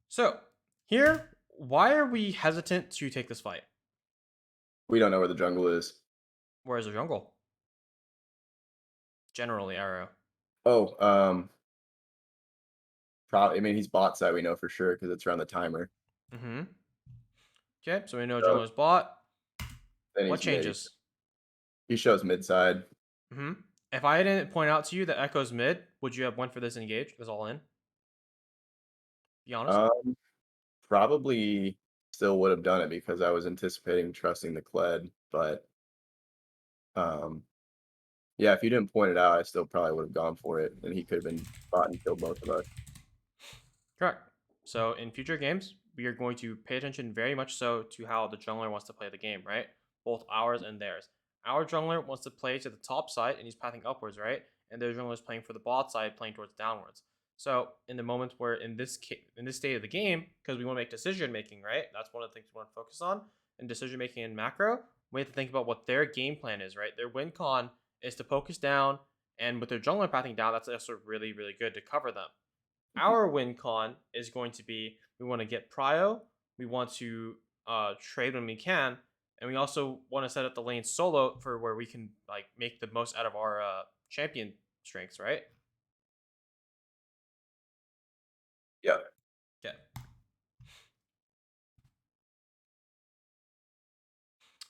Speaker 1: So here, why are we hesitant to take this fight?
Speaker 2: We don't know where the jungle is.
Speaker 1: Where's the jungle? Generally, arrow.
Speaker 2: Oh, probably. I mean, he's bot side. We know for sure because it's around the timer.
Speaker 1: Mm-hmm. Okay, so we know
Speaker 2: So
Speaker 1: jungler's bot.
Speaker 2: then
Speaker 1: What
Speaker 2: he's mid.
Speaker 1: changes?
Speaker 2: He shows mid side.
Speaker 1: Mm-hmm. If I didn't point out to you that Echo's mid, would you have went for this engage? This all in? Be honest.
Speaker 2: Um, Probably still would have done it because I was anticipating trusting the Kled, but um, yeah, if you didn't point it out, I still probably would have gone for it, and he could have been fought and killed both of us.
Speaker 1: Correct. So in future games, we are going to pay attention very much so to how the jungler wants to play the game, right? Both ours and theirs. Our jungler wants to play to the top side and he's pathing upwards, right? And their jungler is playing for the bot side, playing towards downwards. So in the moments where in this state of the game, because we want to make decision making, right? That's one of the things we want to focus on in decision making in macro. We have to think about what their game plan is, right? Their win con is to focus down, and with their jungler pathing down, that's also really, really good to cover them.
Speaker 2: Mhm.
Speaker 1: Our win con is going to be we want to get prio, we want to trade when we can, and we also want to set up the lane solo for where we can like make the most out of our champion strengths, right?
Speaker 2: Yeah.
Speaker 1: Okay.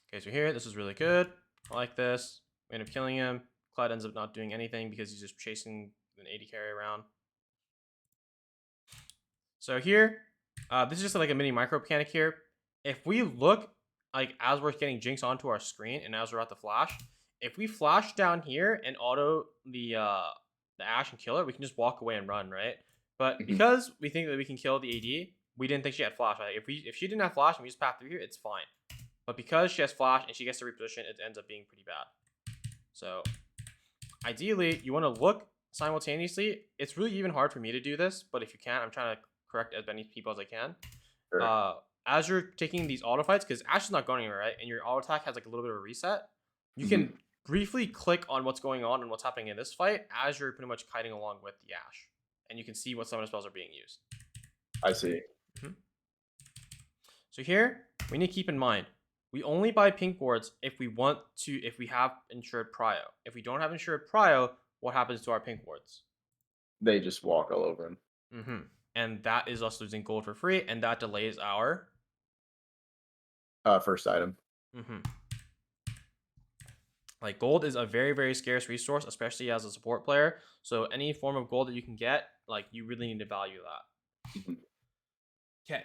Speaker 1: Okay, so here, this is really good. I like this. We end up killing him. Clyde ends up not doing anything because he's just chasing an AD carry around. So here, this is just like a mini micro mechanic here. If we look like as we're getting Jinx onto our screen and as we're at the flash, if we flash down here and auto the Ashe and kill her, we can just walk away and run, right? But
Speaker 2: Mhm.
Speaker 1: because we think that we can kill the AD, we didn't think she had flash. Like if she didn't have flash and we just path through here, it's fine. But because she has flash and she gets to reposition, it ends up being pretty bad. So ideally, you want to look simultaneously. It's really even hard for me to do this, but if you can, I'm trying to correct as many people as I can.
Speaker 2: Sure.
Speaker 1: As you're taking these auto fights, because Ash is not going anywhere, right? And your auto attack has like a little bit of a reset. You
Speaker 2: Mhm.
Speaker 1: can briefly click on what's going on and what's happening in this fight as you're pretty much kiting along with the Ash, and you can see what summon spells are being used.
Speaker 2: I see.
Speaker 1: Mhm. So here we need to keep in mind we only buy pink wards if we have insured prio. If we don't have insured prio, what happens to our pink wards?
Speaker 2: They just walk all over him.
Speaker 1: Mm-hmm. And that is us losing gold for free, and that delays our.
Speaker 2: First item.
Speaker 1: Mm-hmm. Like gold is a very very scarce resource, especially as a support player. So any form of gold that you can get, like you really need to value that.
Speaker 2: Mhm.
Speaker 1: Okay.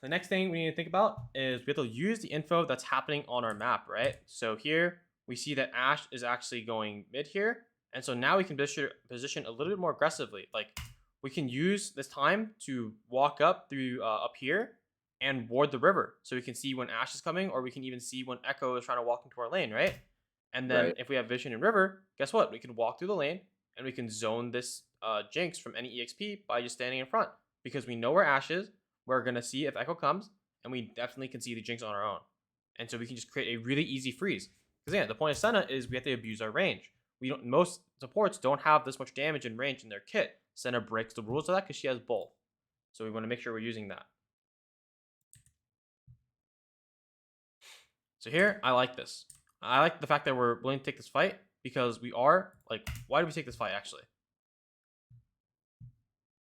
Speaker 1: The next thing we need to think about is we have to use the info that's happening on our map, right? So here we see that Ashe is actually going mid here. And so now we can position a little bit more aggressively. Like we can use this time to walk up through up here and ward the river. So we can see when Ashe is coming, or we can even see when Echo is trying to walk into our lane, right? And then
Speaker 2: Right.
Speaker 1: if we have vision in river, guess what? We can walk through the lane and we can zone this Jinx from any EXP by just standing in front. Because we know where Ashe is, we're going to see if Echo comes, and we definitely can see the Jinx on our own. And so we can just create a really easy freeze. Because yeah, the point of Senna is we have to abuse our range. Most supports don't have this much damage and range in their kit. Senna breaks the rules of that because she has both. So we want to make sure we're using that. So here, I like this. I like the fact that we're willing to take this fight because we are like, why do we take this fight actually?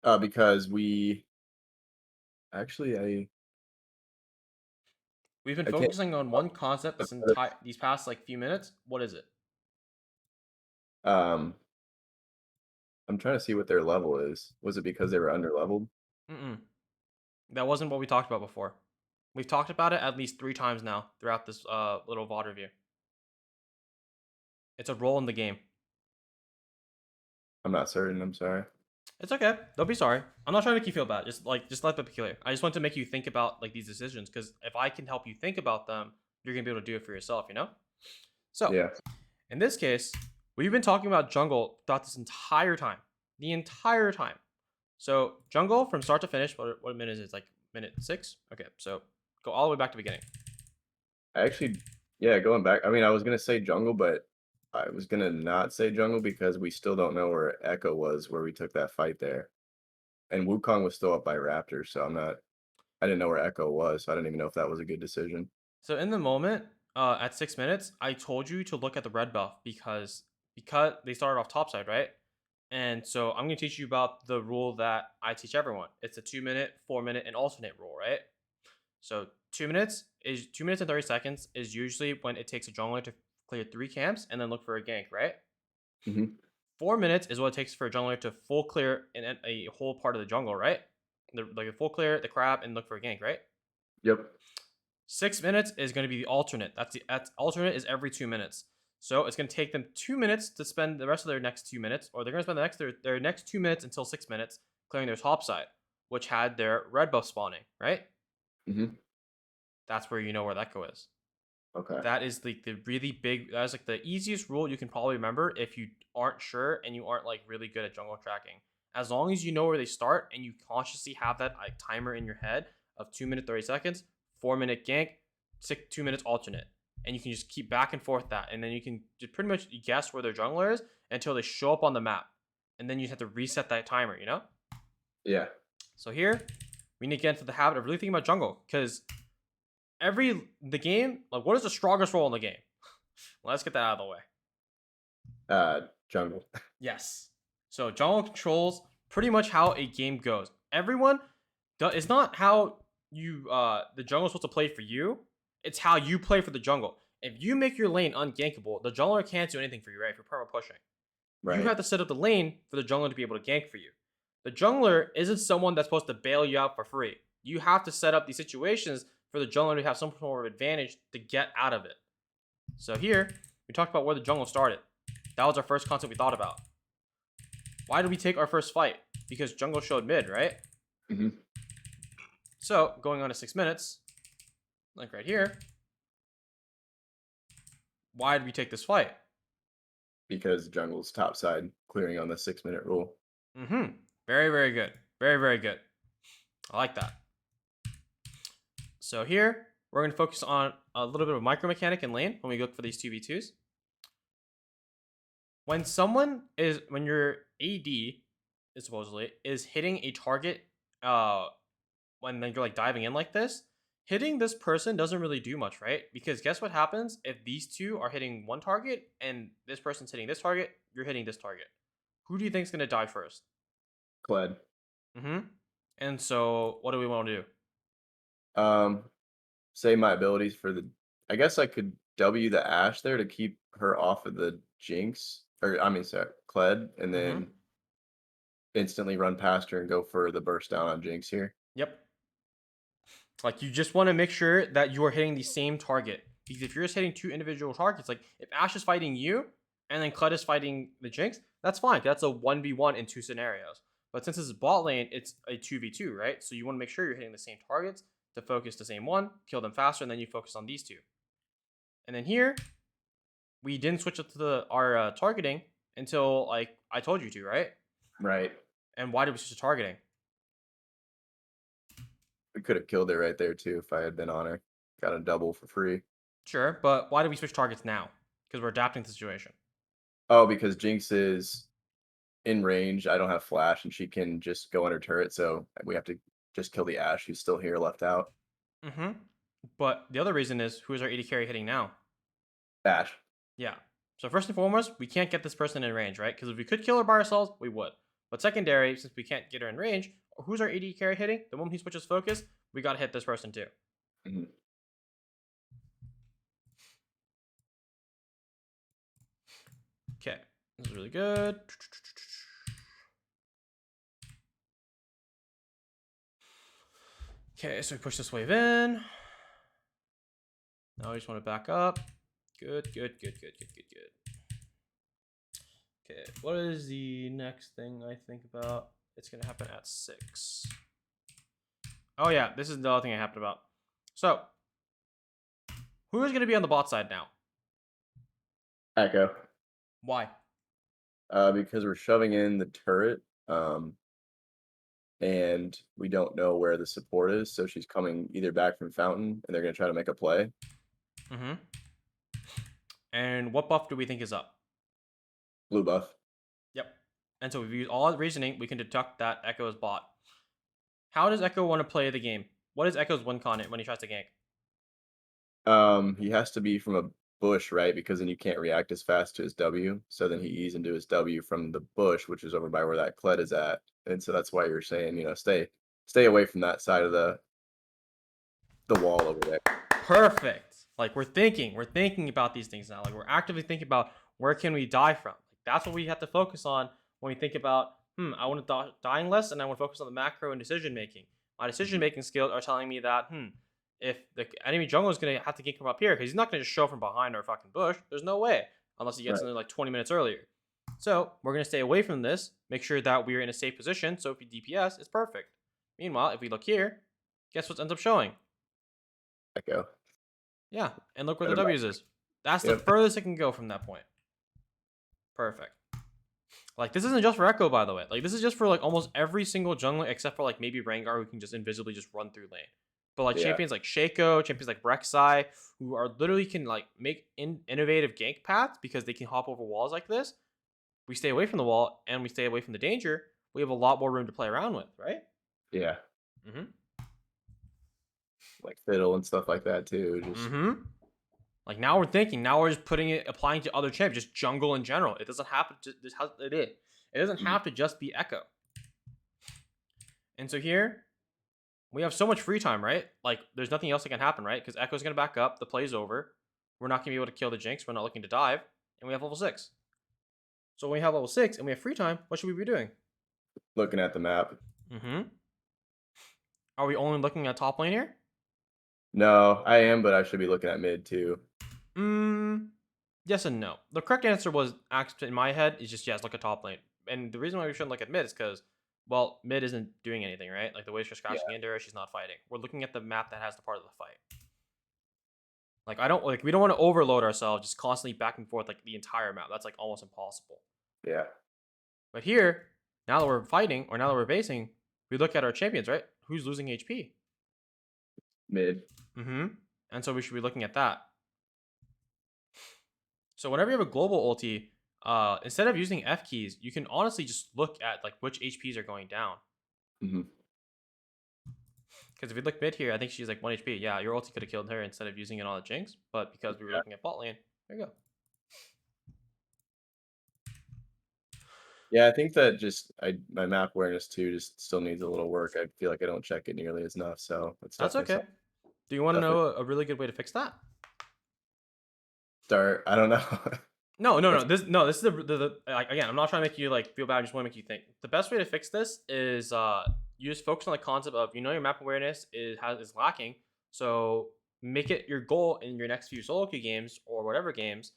Speaker 2: Because we actually
Speaker 1: We've been
Speaker 2: I can't.
Speaker 1: focusing on one concept these past like few minutes. What is it?
Speaker 2: Um, I'm trying to see what their level is. Was it because they were underleveled?
Speaker 1: Mm-mm. That wasn't what we talked about before. We've talked about it at least 3 times now throughout this little VOD review. It's a role in the game.
Speaker 2: I'm not certain. I'm sorry.
Speaker 1: It's okay. Don't be sorry. I'm not trying to make you feel bad. Just let that be clear. I just want to make you think about like these decisions because if I can help you think about them, you're gonna be able to do it for yourself. You know. So
Speaker 2: Yeah.
Speaker 1: in this case, we've been talking about jungle throughout this entire time. The entire time. So jungle from start to finish. What minute is it? It's like minute 6. Okay, so go all the way back to the beginning.
Speaker 2: I actually, yeah, going back. I mean, I was gonna say jungle, but I was gonna not say jungle because we still don't know where Echo was where we took that fight there, and Wukong was still up by Raptor, so I'm not. I didn't know where Echo was, so I didn't even know if that was a good decision.
Speaker 1: So in the moment, at 6 minutes, I told you to look at the red buff because they started off topside, right? And so I'm gonna teach you about the rule that I teach everyone. It's a 2 minute, 4 minute, and alternate rule, right? So 2 minutes and 30 seconds is usually when it takes a jungler to clear 3 camps and then look for a gank, right?
Speaker 2: Mhm.
Speaker 1: 4 minutes is what it takes for a jungler to full clear a whole part of the jungle, right? Like a full clear the crab and look for a gank, right?
Speaker 2: Yep.
Speaker 1: 6 minutes is going to be the alternate. That's alternate is every 2 minutes. So it's going to take them 2 minutes to spend the rest of their next 2 minutes, or they're going to spend their next 2 minutes until 6 minutes clearing their top side, which had their red buff spawning, right?
Speaker 2: Mhm.
Speaker 1: That's where you know where that Echo is.
Speaker 2: Okay.
Speaker 1: That is like the really big. That's like the easiest rule you can probably remember if you aren't sure and you aren't like really good at jungle tracking. As long as you know where they start and you consciously have that like timer in your head of 2 minute 30 seconds, 4 minute gank, 2 minutes alternate, and you can just keep back and forth that, and then you can just pretty much guess where their jungler is until they show up on the map, and then you have to reset that timer. You know.
Speaker 2: Yeah.
Speaker 1: So here, we need to get into the habit of really thinking about jungle because the game, like, what is the strongest role in the game? Let's get that out of the way.
Speaker 2: Jungle.
Speaker 1: Yes. So jungle controls pretty much how a game goes. Everyone, it's not how you the jungle is supposed to play for you. It's how you play for the jungle. If you make your lane ungankable, the jungler can't do anything for you, right? If you're perma pushing, you
Speaker 2: Right.
Speaker 1: have to set up the lane for the jungler to be able to gank for you. The jungler isn't someone that's supposed to bail you out for free. You have to set up these situations for the jungler to have some sort of advantage to get out of it. So here, we talked about where the jungle started. That was our first concept we thought about. Why did we take our first fight? Because jungle showed mid, right?
Speaker 2: Mhm.
Speaker 1: So, going on to 6 minutes, like right here, why did we take this fight?
Speaker 2: Because jungle's top side clearing on the 6-minute rule.
Speaker 1: Mm-hmm. Very, very good. Very, very good. I like that. So here, we're going to focus on a little bit of micro mechanic in lane when we look for these 2v2s. When your AD is supposedly is hitting a target, when you're like diving in like this, hitting this person doesn't really do much, right? Because guess what happens if these two are hitting one target and this person's hitting this target, you're hitting this target. Who do you think's gonna die first?
Speaker 2: Kled.
Speaker 1: Mm-hmm. And so, what do we want to do?
Speaker 2: Um, Say my abilities for the. I guess I could W the Ash there to keep her off of the Jinx, or I mean, sorry, Kled, and
Speaker 1: Mm-hmm.
Speaker 2: then instantly run past her and go for the burst down on Jinx here.
Speaker 1: Yep. Like you just want to make sure that you are hitting the same target. Because if you're just hitting two individual targets, like if Ash is fighting you and then Kled is fighting the Jinx, that's fine. That's a 1v1 in two scenarios. But since this is bot lane, it's a 2v2, right? So you want to make sure you're hitting the same targets to focus the same one, kill them faster, and then you focus on these two. And then here, we didn't switch up to our targeting until like I told you to, right?
Speaker 2: Right.
Speaker 1: And why did we switch to targeting?
Speaker 2: We could have killed it right there too if I had been on her. Got a double for free.
Speaker 1: Sure, but why did we switch targets now? Because we're adapting to the situation.
Speaker 2: Oh, because Jinx is in range. I don't have flash, and she can just go under turret. So we have to just kill the Ash who's still here, left out.
Speaker 1: Mm-hmm. But the other reason is who is our AD carry hitting now?
Speaker 2: Ash.
Speaker 1: Yeah. So first and foremost, we can't get this person in range, right? Because if we could kill her by ourselves, we would. But secondary, since we can't get her in range, who's our AD carry hitting? The moment he switches focus, we gotta hit this person too.
Speaker 2: Mhm.
Speaker 1: Okay. This is really good. Okay, so we push this wave in. Now we just want to back up. Good, good, good, good, good, good, good. Okay, what is the next thing I think about? It's gonna happen at 6. Oh yeah, this is the other thing I happened about. So, who is gonna be on the bot side now?
Speaker 2: Echo.
Speaker 1: Why?
Speaker 2: Because we're shoving in the turret. And we don't know where the support is, so she's coming either back from Fountain, and they're going to try to make a play.
Speaker 1: Mm-hmm. And what buff do we think is up?
Speaker 2: Blue buff.
Speaker 1: Yep. And so if we use all reasoning, we can deduct that Echo is bot. How does Echo want to play the game? What is Echo's win con when he tries to gank?
Speaker 2: He has to be from a bush, right? Because then you can't react as fast to his W. So then he E's into his W from the bush, which is over by where that Kled is at. And so that's why you're saying, stay away from that side of the wall over there.
Speaker 1: Perfect. Like we're thinking about these things now. Like we're actively thinking about where can we die from. Like that's what we have to focus on when we think about, I want to dying less, and I want to focus on the macro and decision making. My decision making skills are telling me that, if the enemy jungle is going to have to gank from up here, because he's not going to just show from behind our fucking bush. There's no way, unless he gets in there like 20 minutes earlier. So we're going to stay away from this, make sure that we're in a safe position, so if we DPS, it's perfect. Meanwhile, if we look here, guess what ends up showing?
Speaker 2: Echo.
Speaker 1: Yeah, and look where the
Speaker 2: Better
Speaker 1: W's is. That's the
Speaker 2: Yep.
Speaker 1: furthest it can go from that point. Perfect. Like, this isn't just for Echo, by the way. Like, this is just for, like, almost every single jungler, except for, like, maybe Rengar, who can just invisibly just run through lane. But, like,
Speaker 2: Yeah.
Speaker 1: champions like Shaco, champions like Rek'Sai, who are literally can, like, make innovative gank paths because they can hop over walls like this. We stay away from the wall, and we stay away from the danger. We have a lot more room to play around with, right?
Speaker 2: Yeah.
Speaker 1: Mm-hmm.
Speaker 2: Like fiddle and stuff like that too. Just
Speaker 1: Like, now we're thinking. Now we're just applying to other champions, just jungle in general. It doesn't have to. It doesn't have to just be Echo. And so here, we have so much free time, right? Like, there's nothing else that can happen, right? Because Echo's gonna back up. The play's over. We're not gonna be able to kill the Jinx. We're not looking to dive, and we have level 6. So when we have level 6 and we have free time, what should we be doing?
Speaker 2: looking at the map.
Speaker 1: Are we only looking at top lane here?
Speaker 2: No, I am, but I should be looking at mid too.
Speaker 1: Yes and no. The correct answer was, actually, in my head, is just yes, look at top lane. And the reason why we shouldn't look at mid is because, well, mid isn't doing anything, right? Like, the way she's crashing into her, she's not fighting. We're looking at the map that has the part of the fight. Like, we don't want to overload ourselves just constantly back and forth like the entire map. That's like almost impossible.
Speaker 2: Yeah.
Speaker 1: But here, now that we're fighting, or now that we're basing, we look at our champions, right? Who's losing HP?
Speaker 2: Mid.
Speaker 1: And so we should be looking at that. So whenever you have a global ulti, instead of using F keys, you can honestly just look at like which HPs are going down. Because if you look mid here, I think she's like 1 HP. Yeah, your ulti could have killed her instead of using it on the Jinx. But because we were looking at bot lane, there you go.
Speaker 2: Yeah, I think that just my map awareness too just still needs a little work. I feel like I don't check it nearly as enough, so
Speaker 1: That's okay. Do you want to know a really good way to fix that?
Speaker 2: Start. I don't know.
Speaker 1: No. This is the like, again, I'm not trying to make you like feel bad. I just want to make you think. The best way to fix this is you just focus on the concept of, your map awareness is lacking. So make it your goal in your next few solo queue games or whatever games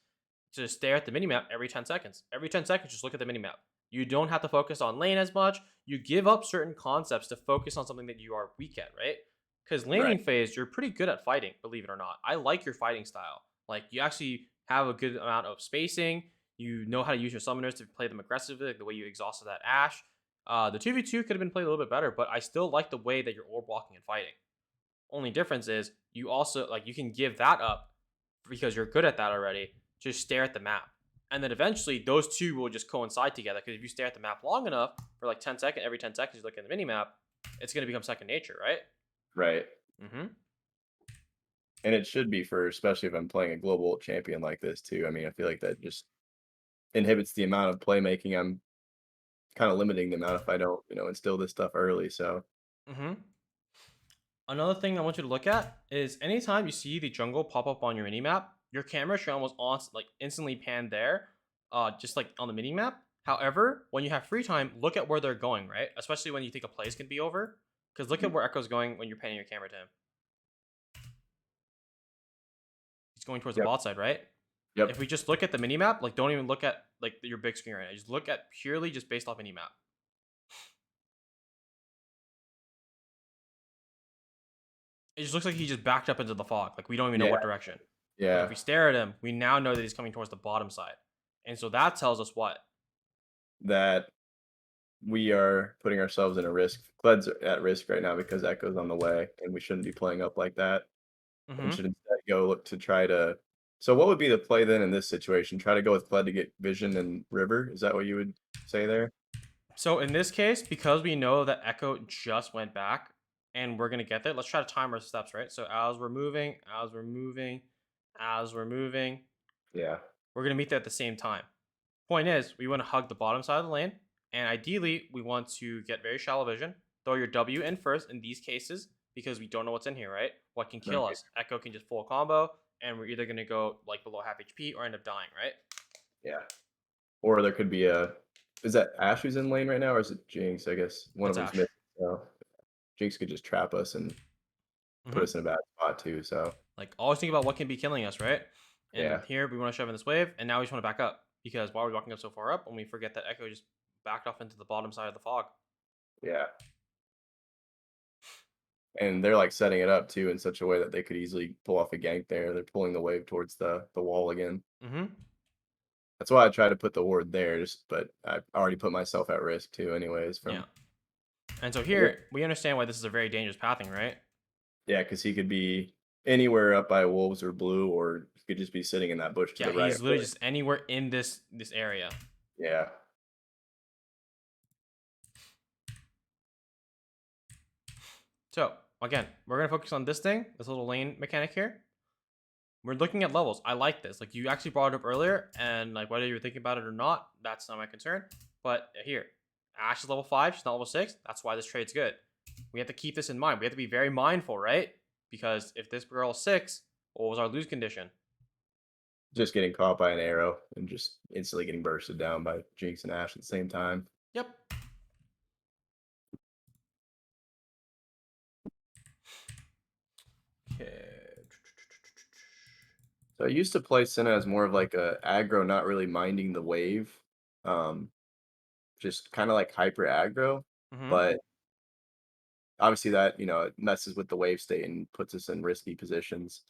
Speaker 1: to stare at the minimap every 10 seconds. Every 10 seconds, just look at the minimap. You don't have to focus on lane as much. You give up certain concepts to focus on something that you are weak at, right? Because laning phase, you're pretty good at fighting, believe it or not. I like your fighting style. Like, you actually have a good amount of spacing. You know how to use your summoners to play them aggressively, like the way you exhausted that Ashe. The 2v2 could have been played a little bit better, but I still like the way that you're orb blocking and fighting. Only difference is you also, like, you can give that up because you're good at that already. Just stare at the map. And then eventually those two will just coincide together, because if you stare at the map long enough for like 10 seconds, every 10 seconds you look at the mini map, it's going to become second nature, right?
Speaker 2: Right. And it should be, for especially if I'm playing a global champion like this too. I mean, I feel like that just inhibits the amount of playmaking. I'm kind of limiting the amount if I don't, instill this stuff early. So
Speaker 1: Another thing I want you to look at is anytime you see the jungle pop up on your mini map, your camera should almost instantly pan there, just like on the mini map. However, when you have free time, look at where they're going, right? Especially when you think a play's can be over, because look at where Echo's going when you're panning your camera to him. He's going towards the bot side, right?
Speaker 2: Yep.
Speaker 1: If we just look at the mini map, like, don't even look at like your big screen right now. Just look at purely just based off mini map. It just looks like he just backed up into the fog. Like, we don't even know what direction.
Speaker 2: Yeah.
Speaker 1: But if we stare at him, we now know that he's coming towards the bottom side. And so that tells us what?
Speaker 2: That we are putting ourselves in a risk. Kled's at risk right now because Echo's on the way, and we shouldn't be playing up like that. And should instead go look to try to. So what would be the play then in this situation? Try to go with Kled to get vision and river? Is that what you would say there?
Speaker 1: So in this case, because we know that Echo just went back and we're going to get there, let's try to time our steps, right? So as we're moving,
Speaker 2: Yeah.
Speaker 1: we're going to meet there at the same time. Point is, we want to hug the bottom side of the lane, and ideally, we want to get very shallow vision. Throw your W in first in these cases, because we don't know what's in here, right? What can kill us? Echo can just full combo, and we're either going to go like below half HP or end up dying, right?
Speaker 2: Yeah. Or there could be a is that Ash who's in lane right now, or is it Jinx? I guess one of
Speaker 1: That's
Speaker 2: them's
Speaker 1: Ash.
Speaker 2: missing, so Jinx could just trap us and put
Speaker 1: Hmm.
Speaker 2: us in a bad spot too, so
Speaker 1: Like always think about what can be killing us, right? And
Speaker 2: yeah.
Speaker 1: here we want to shove in this wave, and now we just want to back up because why are we walking up so far up when we forget that Echo just backed off into the bottom side of the fog?
Speaker 2: Yeah. And they're, like, setting it up too in such a way that they could easily pull off a gank there. They're pulling the wave towards the wall again.
Speaker 1: Mm-hmm.
Speaker 2: That's why I try to put the ward there, just but I already put myself at risk too anyways
Speaker 1: Yeah.
Speaker 2: from
Speaker 1: And so here we understand why this is a very dangerous pathing, right?
Speaker 2: yeah, because he could be anywhere up by wolves or blue, or he could just be sitting in that bush to
Speaker 1: Yeah,
Speaker 2: the right.
Speaker 1: he's literally just anywhere in this area.
Speaker 2: Yeah.
Speaker 1: So again, we're gonna focus on this thing, this little lane mechanic here. We're looking at levels. I like this. Like you actually brought it up earlier, and like whether you're thinking about it or not, that's not my concern. But here, Ash is level 5, she's not level 6. That's why this trade's good. We have to keep this in mind. We have to be very mindful, right? Because if this girl is 6, what was our lose condition?
Speaker 2: Just getting caught by an arrow and just instantly getting bursted down by Jinx and Ash at the same time.
Speaker 1: Yep. Okay.
Speaker 2: So I used to play Senna as more of like a aggro, not really minding the wave. Um, just kind of like hyper aggro.
Speaker 1: Mm-hmm.
Speaker 2: But obviously that, it messes with the wave state and puts us in risky positions.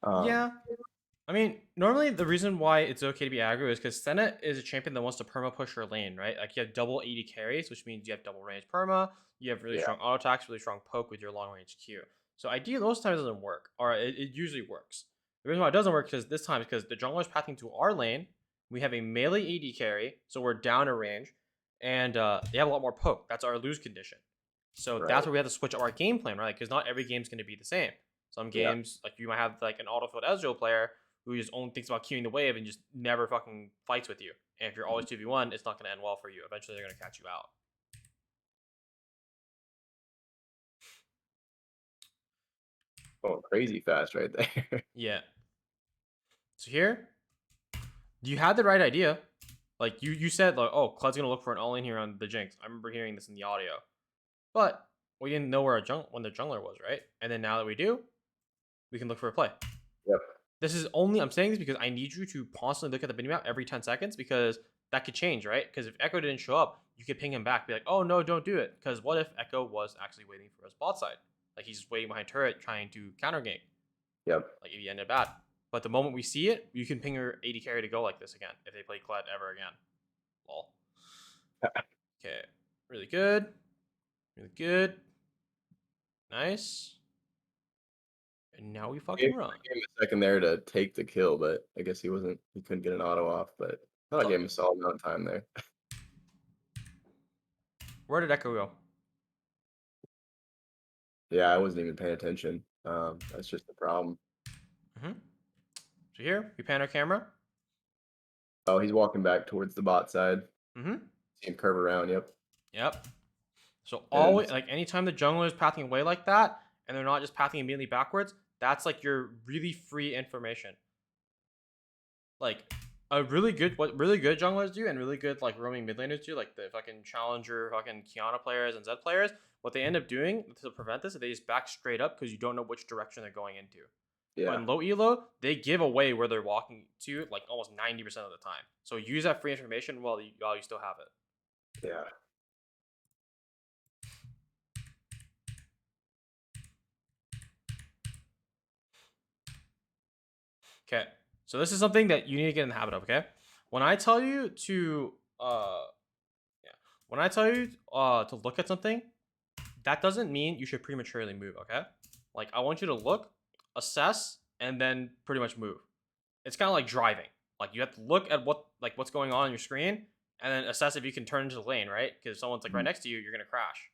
Speaker 2: Um,
Speaker 1: Yeah. I mean, normally the reason why it's okay to be aggro is because Senna is a champion that wants to perma push her lane, right? Like you have double 80 carries, which means you have double range perma, you have really
Speaker 2: yeah,
Speaker 1: strong auto attacks, really strong poke with your long range Q. So ideally, most times it doesn't work, or it usually works. The reason why it doesn't work is this time is because the jungler is pathing to our lane. We have a melee AD carry, so we're down a range, and they have a lot more poke. That's our lose condition. So
Speaker 2: right.
Speaker 1: that's where we have to switch up our game plan, right? Because not every game's going to be the same. Some
Speaker 2: Yeah.
Speaker 1: games, like you might have like an autofilled Ezreal player who just only thinks about queuing the wave and just never fucking fights with you. And if you're always 2v1, it's not going to end well for you. Eventually, they're going to catch you out.
Speaker 2: Going crazy fast right there.
Speaker 1: Yeah. So here, you had the right idea. Like you said, like, oh, Cled's going to look for an all-in here on the Jinx. I remember hearing this in the audio. But we didn't know where when the jungler was, right? And then now that we do, we can look for a play.
Speaker 2: Yep.
Speaker 1: This is only, I'm saying this because I need you to constantly look at the minimap every 10 seconds because that could change, right? Because if Echo didn't show up, you could ping him back, be like, oh no, don't do it. Because what if Echo was actually waiting for his bot side? Like he's waiting behind turret trying to counter gank.
Speaker 2: Yep.
Speaker 1: Like if he ended bad. But the moment we see it, you can ping your 80 carry to go like this again if they play Kled ever again. Lol. Okay. Really good. Really good. Nice. And now we
Speaker 2: Gave
Speaker 1: fucking run.
Speaker 2: gave him a second there to take the kill, but I guess he couldn't get an auto off, but I thought
Speaker 1: It's
Speaker 2: I
Speaker 1: all
Speaker 2: gave him
Speaker 1: good.
Speaker 2: a solid amount of time there.
Speaker 1: Where did Echo go?
Speaker 2: Yeah, I wasn't even paying attention. That's just the problem.
Speaker 1: Mm-hmm. So here, we pan our camera.
Speaker 2: Oh, he's walking back towards the bot side.
Speaker 1: Mm-hmm.
Speaker 2: See him curve around, yep.
Speaker 1: Yep. So
Speaker 2: And
Speaker 1: always, like anytime the jungler is pathing away like that, and they're not just pathing immediately backwards, that's like your really free information. Like what really good junglers do, and really good like roaming mid laners do, like the fucking challenger, fucking Kiana players and Zed players. What they end up doing to prevent this is they just back straight up because you don't know which direction they're going into. But
Speaker 2: yeah,
Speaker 1: in low elo, they give away where they're walking to like almost 90% of the time. So use that free information while you still have it.
Speaker 2: yeah.
Speaker 1: Okay. So this is something that you need to get in the habit of, okay? When I tell you to yeah, when I tell you to look at something, that doesn't mean you should prematurely move, okay? Like I want you to look, assess, and then pretty much move. It's kind of like driving. Like you have to look at what's going on your screen and then assess if you can turn into the lane, right? Because if someone's like right
Speaker 2: Mhm.
Speaker 1: next to you, you're gonna crash.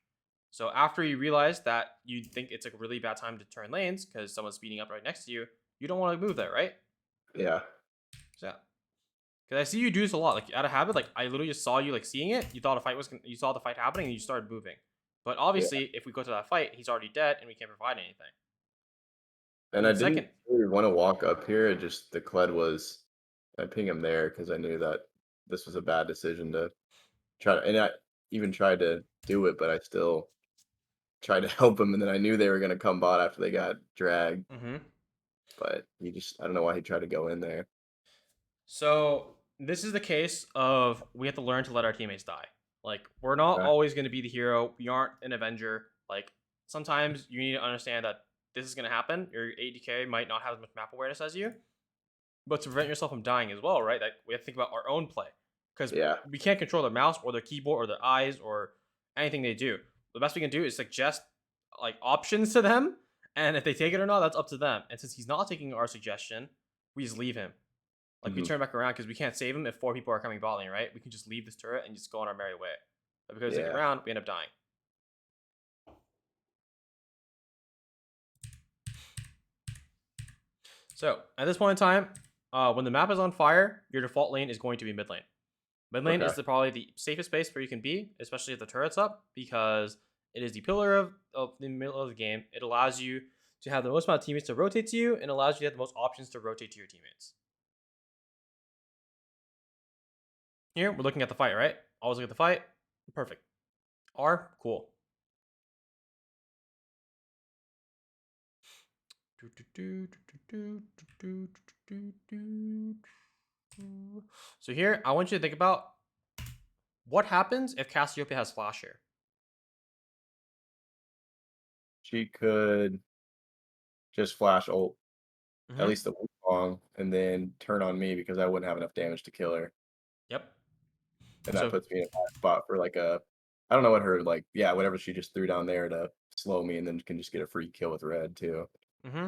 Speaker 1: So after you realize that you think it's a really bad time to turn lanes because someone's speeding up right next to you, you don't want to move there, right?
Speaker 2: Yeah.
Speaker 1: So yeah. Because I see you do this a lot, like out of habit. Like I literally just saw you like seeing it. You saw the fight happening, and you started moving. But
Speaker 2: Yeah.
Speaker 1: obviously, if we go to that fight, he's already dead, and we can't provide anything.
Speaker 2: And
Speaker 1: And
Speaker 2: I
Speaker 1: the
Speaker 2: didn't
Speaker 1: second,
Speaker 2: really want to walk up here. It just the Kled was I ping him there because I knew that this was a bad decision to try to, and I even tried to do it, but I still tried to help him, and then I knew they were gonna come bot after they got dragged,
Speaker 1: Mm-hmm.
Speaker 2: but I don't know why he tried to go in there.
Speaker 1: So this is the case of we have to learn to let our teammates die. Like we're not
Speaker 2: Okay.
Speaker 1: always going to be the hero. We aren't an Avenger. Like sometimes you need to understand that this is going to happen. Your ADK might not have as much map awareness as you, but to prevent yourself from dying as well, right? Like we have to think about our own play because
Speaker 2: Yeah.
Speaker 1: we can't control their mouse or their keyboard or their eyes or anything they do. The best we can do is suggest like options to them, and if they take it or not, that's up to them. And since he's not taking our suggestion, we just leave him. Like we
Speaker 2: Mhm.
Speaker 1: turn back around because we can't save him if 4 people are coming bot lane, right? We can just leave this turret and just go on our merry way. But because they take it
Speaker 2: Yeah.
Speaker 1: around, we end up dying. So at this point in time, when the map is on fire, your default lane is going to be mid lane. Mid lane
Speaker 2: Okay.
Speaker 1: is probably the safest space where you can be, especially if the turret's up, because it is the pillar of the middle of the game. It allows you to have the most amount of teammates to rotate to you and allows you to have the most options to rotate to your teammates. Here, we're looking at the fight, right? Always look at the fight. Perfect. R, cool. So here, I want you to think about what happens if Cassiopeia has flash here.
Speaker 2: She could just flash ult, at
Speaker 1: Mm-hmm.
Speaker 2: least the long, and then turn on me because I wouldn't have enough damage to kill her.
Speaker 1: Yep.
Speaker 2: And that
Speaker 1: So,
Speaker 2: puts me in a bad spot for like a, I don't know what her like, yeah, whatever she just threw down there to slow me, and then can just get a free kill with red too.
Speaker 1: mm-hmm.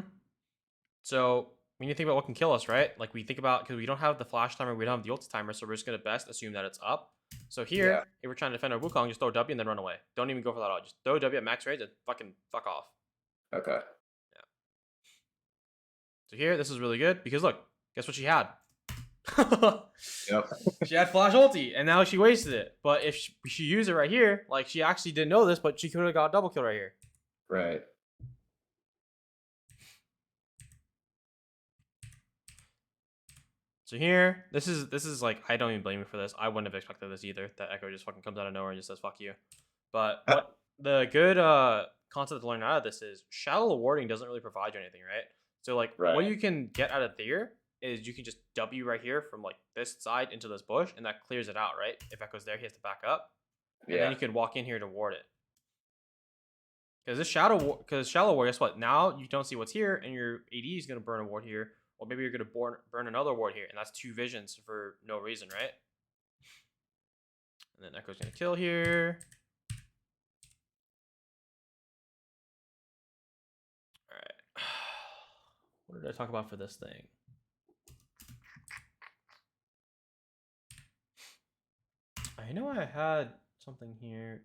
Speaker 1: So we need to think about what can kill us, right? Like we think about because we don't have the flash timer, we don't have the ult timer, so we're just gonna best assume that it's up. So
Speaker 2: Yeah.
Speaker 1: here, if we're trying to defend our Wukong, just throw W and then run away. Don't even go for that all. Just throw W at max range and fucking fuck off.
Speaker 2: Okay.
Speaker 1: Yeah. So here, this is really good because look, guess what she had?
Speaker 2: Yep.
Speaker 1: She had flash ulti and now she wasted it. But if she used it right here, like she actually didn't know this, but she could have got a double kill right here.
Speaker 2: Right.
Speaker 1: So here, this is like I don't even blame you for this. I wouldn't have expected this either. That Echo just fucking comes out of nowhere and just says fuck you. But what the good concept to learn out of this is shallow warding doesn't really provide you anything, right? So like
Speaker 2: Right.
Speaker 1: what you can get out of there is you can just W right here from like this side into this bush and that clears it out, right? If Echo's there, he has to back up. And then
Speaker 2: Yeah.
Speaker 1: you can walk in here to ward it. Because shallow ward, guess what? Now you don't see what's here, and your AD is gonna burn a ward here, or maybe you're gonna burn another ward here, and that's 2 visions for no reason, right? And then Echo's gonna kill here. All right. What did I talk about for this thing? I know I had something here.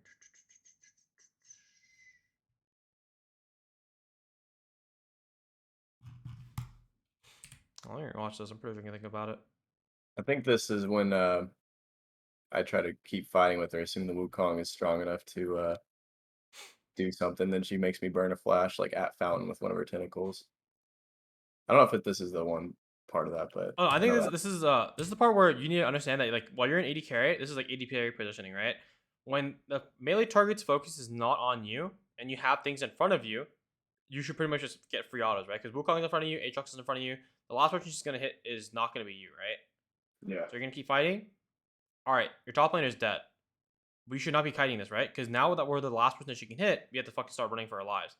Speaker 1: I'll watch this. I'm pretty sure I can think about it.
Speaker 2: I think this is when I try to keep fighting with her, assuming the Wukong is strong enough to do something. Then she makes me burn a flash like at fountain with one of her tentacles. I don't know if this is the one part of that, but
Speaker 1: Oh, I
Speaker 2: I
Speaker 1: think
Speaker 2: know
Speaker 1: this
Speaker 2: that.
Speaker 1: this is the part where you need to understand that like while you're in AD carry, this is like AD carry positioning, right? When the melee target's focus is not on you and you have things in front of you, you should pretty much just get free autos, right? Because Wukong's in front of you, Aatrox is in front of you. The last person she's gonna hit is not gonna be you, right?
Speaker 2: Yeah.
Speaker 1: So you're gonna keep fighting. All right, your top laner is dead. We should not be kiting this, right? Because now that we're the last person that she can hit, we have to fucking start running for our lives.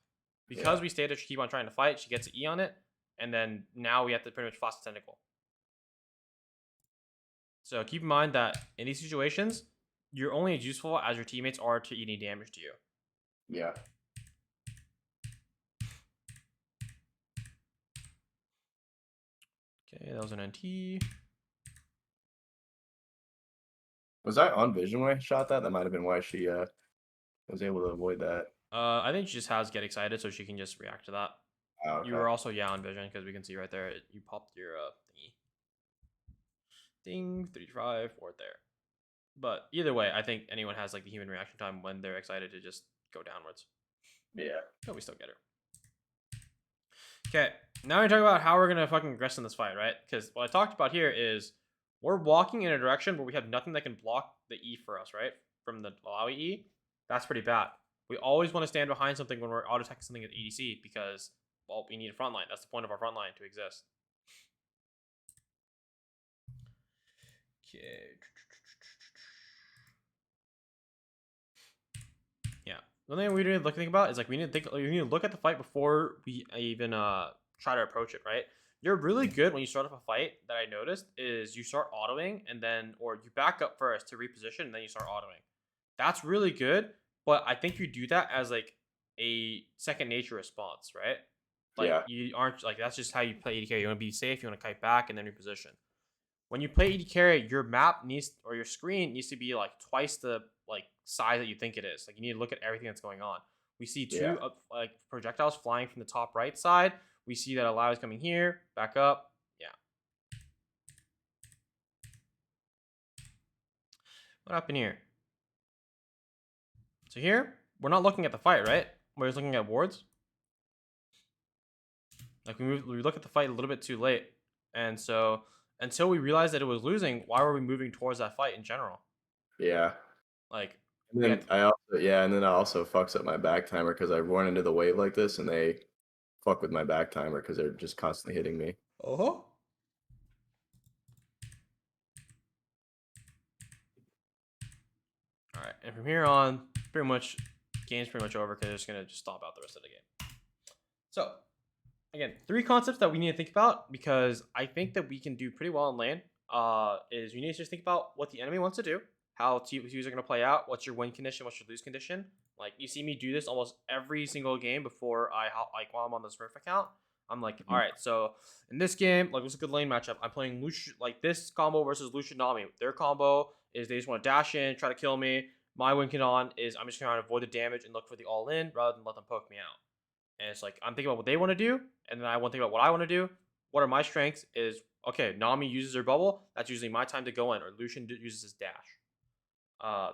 Speaker 1: Because
Speaker 2: Yeah.
Speaker 1: we stayed there, she keep on trying to fight. She gets an E on it, and then now we have to pretty much fast the tentacle. So keep in mind that in these situations, you're only as useful as your teammates are to eating damage to you.
Speaker 2: Yeah.
Speaker 1: Okay, that was an NT.
Speaker 2: Was I on vision when I shot that? That might have been why she was able to avoid that.
Speaker 1: I think she just has get excited, so she can just react to that.
Speaker 2: Oh,
Speaker 1: You
Speaker 2: okay.
Speaker 1: were also on vision because we can see right there. You popped your thingy. Ding, 3, 5, 4 there. But either way, I think anyone has like the human reaction time when they're excited to just go downwards.
Speaker 2: Yeah.
Speaker 1: But we still get her. Okay, now we're talking about how we're gonna fucking regress in this fight, right? Because what I talked about here is we're walking in a direction where we have nothing that can block the E for us, right? From the Malawi E. That's pretty bad. We always want to stand behind something when we're auto attacking something at ADC because, well, we need a front line. That's the point of our front line to exist. Okay. Yeah. One thing we need to think about is like we need to look at the fight before we even try to approach it, right? You're really good when you start off a fight that I noticed is you start autoing and then or you back up first to reposition and then you start autoing. That's really good, but I think you do that as like a second nature response, right? Like
Speaker 2: Yeah.
Speaker 1: you aren't like that's just how you play AD carry. You want to be safe, you want to kite back and then reposition. When you play AD carry, your map needs or your screen needs to be like twice the like size that you think it is. Like you need to look at everything that's going on. We see
Speaker 2: Yeah.
Speaker 1: two like projectiles flying from the top right side. We see that Allow is coming here, back up. Yeah. What happened here? So here, we're not looking at the fight, right? We're just looking at wards. Like we look at the fight a little bit too late. And so until we realized that it was losing, why were we moving towards that fight in general?
Speaker 2: Yeah.
Speaker 1: Like
Speaker 2: And
Speaker 1: we
Speaker 2: then
Speaker 1: had
Speaker 2: and then I also fucks up my back timer because I run into the wave like this and they fuck with my back timer because they're just constantly hitting me.
Speaker 1: uh-huh. All right, and from here on, pretty much game's pretty much over because they're just gonna just stomp out the rest of the game. So again, 3 concepts that we need to think about because I think that we can do pretty well in lane. Is you need to just think about what the enemy wants to do, how twos are gonna play out, what's your win condition, what's your lose condition. Like you see me do this almost every single game before I like while I'm on the Smurf account. I'm like, all right, so in this game, like, what's a good lane matchup? I'm playing Lucian, like this combo versus Lucian Nami. Their combo is they just want to dash in, try to kill me. My win con is I'm just trying to avoid the damage and look for the all in rather than let them poke me out. And it's like I'm thinking about what they want to do, and then I want to think about what I want to do. What are my strengths? Is okay. Nami uses her bubble. That's usually my time to go in, or Lucian uses his dash.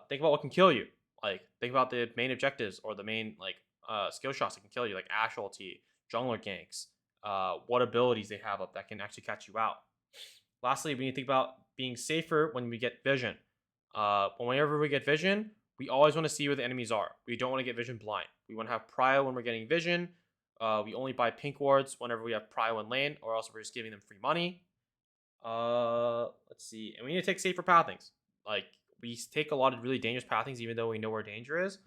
Speaker 1: Think about what can kill you. Like think about the main objectives or the main like skill shots that can kill you, like Ashe ulti, jungler ganks. What abilities they have up that can actually catch you out. Lastly, we need to think about being safer when we get vision. Whenever we get vision, we always want to see where the enemies are. We don't want to get vision blind. We want to have prio when we're getting vision. We only buy pink wards whenever we have prio in lane, or else we're just giving them free money. Let's see. And we need to take safer pathings. Like we take a lot of really dangerous pathings, even though we know where danger is,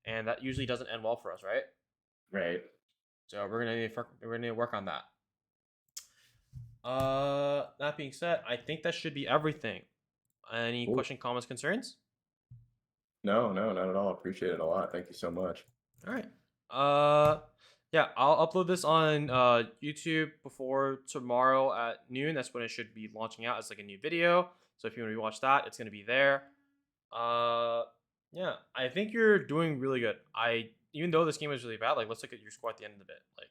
Speaker 1: and that usually doesn't end well for us, right?
Speaker 2: Right.
Speaker 1: So we're gonna need to work on that. That being said, I think that should be everything. Any
Speaker 2: Cool.
Speaker 1: question, comments, concerns?
Speaker 2: No, not at all. Appreciate it a lot. Thank you so much.
Speaker 1: All right. Yeah, I'll upload this on YouTube before tomorrow at noon. That's when it should be launching out as like a new video. So if you want to watch that, it's gonna be there. Yeah, I think you're doing really good. Even though this game is really bad, like let's look at your score at the end of the bit. Like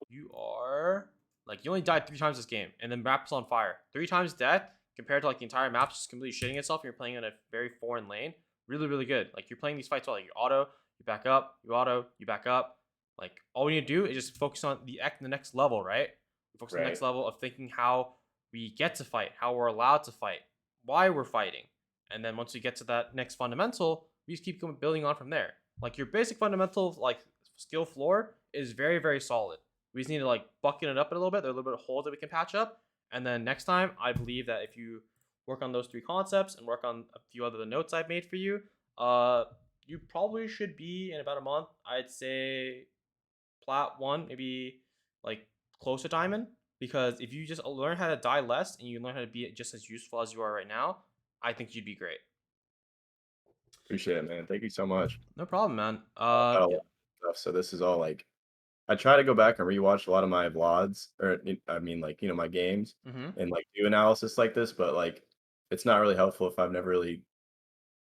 Speaker 1: you are like you only died 3 times this game, and then map's on fire. 3 times death compared to like the entire map just completely shitting itself. And you're playing in a very foreign lane. Really, really good. Like you're playing these fights well. Like you auto, you back up, you auto, you back up. Like all we need to do is just focus on the next level, right? We focus on the next level of thinking how we get to fight, how we're allowed to fight, why we're fighting, and then once we get to that next fundamental, we just keep building on from there. Like your basic fundamental like skill floor is very, very solid. We just need to like bucket it up a little bit. There are a little bit of holes that we can patch up, and then next time, I believe that if you work on those 3 concepts and work on a few other notes I've made for you, you probably should be in about a month. I'd say Plat 1, maybe like close to Diamond. Because if you just learn how to die less and you learn how to be just as useful as you are right now, I think you'd be great.
Speaker 2: Appreciate it, man. Thank you so much.
Speaker 1: No problem, man.
Speaker 2: Got a lot of stuff. So this is all like I try to go back and rewatch a lot of my VODs, or I mean, like my games,
Speaker 1: Mm-hmm.
Speaker 2: and like do analysis like this. But like, it's not really helpful if I've never really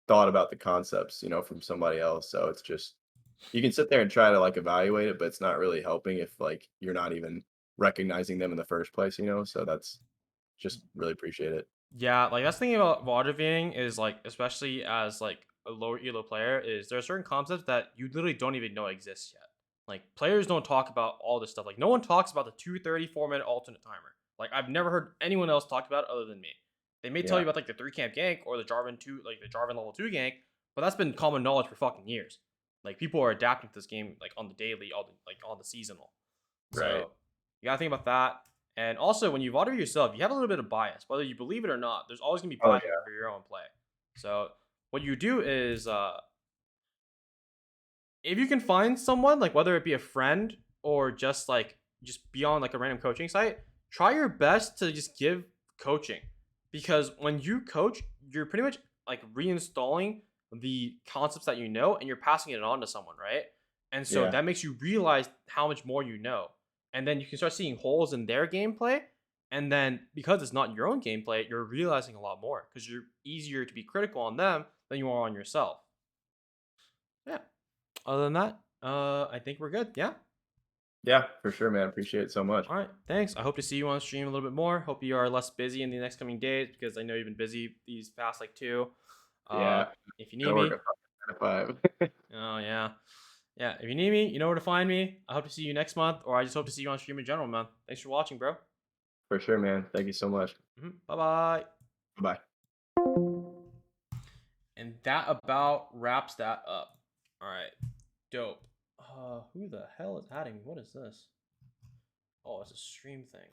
Speaker 2: thought about the concepts, from somebody else. So it's just you can sit there and try to like evaluate it, but it's not really helping if like you're not even recognizing them in the first place. So that's just really appreciate it.
Speaker 1: Yeah, like that's the thing about water viewing is like, especially as like a lower elo player, is there are certain concepts that you literally don't even know exist yet. Like players don't talk about all this stuff. Like no one talks about the 234-minute alternate timer. Like I've never heard anyone else talk about it other than me. They may tell
Speaker 2: Yeah.
Speaker 1: you about like the 3 camp gank or the Jarvan 2, like the Jarvan level 2 gank, but that's been common knowledge for fucking years. Like people are adapting to this game like on the daily, like on the seasonal.
Speaker 2: Right.
Speaker 1: So you gotta think about that. And also, when you VOD yourself, you have a little bit of bias, whether you believe it or not. There's always gonna be
Speaker 2: Oh
Speaker 1: bias
Speaker 2: yeah.
Speaker 1: for your own play. So what you do is, if you can find someone, like whether it be a friend or just be on like a random coaching site, try your best to just give coaching, because when you coach, you're pretty much like reinstalling the concepts that you know and you're passing it on to someone, right? And so
Speaker 2: Yeah.
Speaker 1: that makes you realize how much more you know, and then you can start seeing holes in their gameplay. And then because it's not your own gameplay, you're realizing a lot more because you're easier to be critical on them than you are on yourself. Yeah. Other than that, I think we're good. Yeah.
Speaker 2: Yeah, for sure, man. Appreciate it so much.
Speaker 1: All right. Thanks. I hope to see you on stream a little bit more. Hope you are less busy in the next coming days because I know you've been busy these past like 2. Uh,
Speaker 2: Yeah.
Speaker 1: if you need
Speaker 2: Gotta work
Speaker 1: me,
Speaker 2: a 5 to 5.
Speaker 1: oh yeah, yeah. If you need me, you know where to find me. I hope to see you next month, or I just hope to see you on stream in general, man. Thanks for watching, bro.
Speaker 2: For sure, man. Thank you so much.
Speaker 1: Bye bye.
Speaker 2: Bye.
Speaker 1: And that about wraps that up. All right. Dope. Who the hell is adding me? What is this? Oh, it's a stream thing.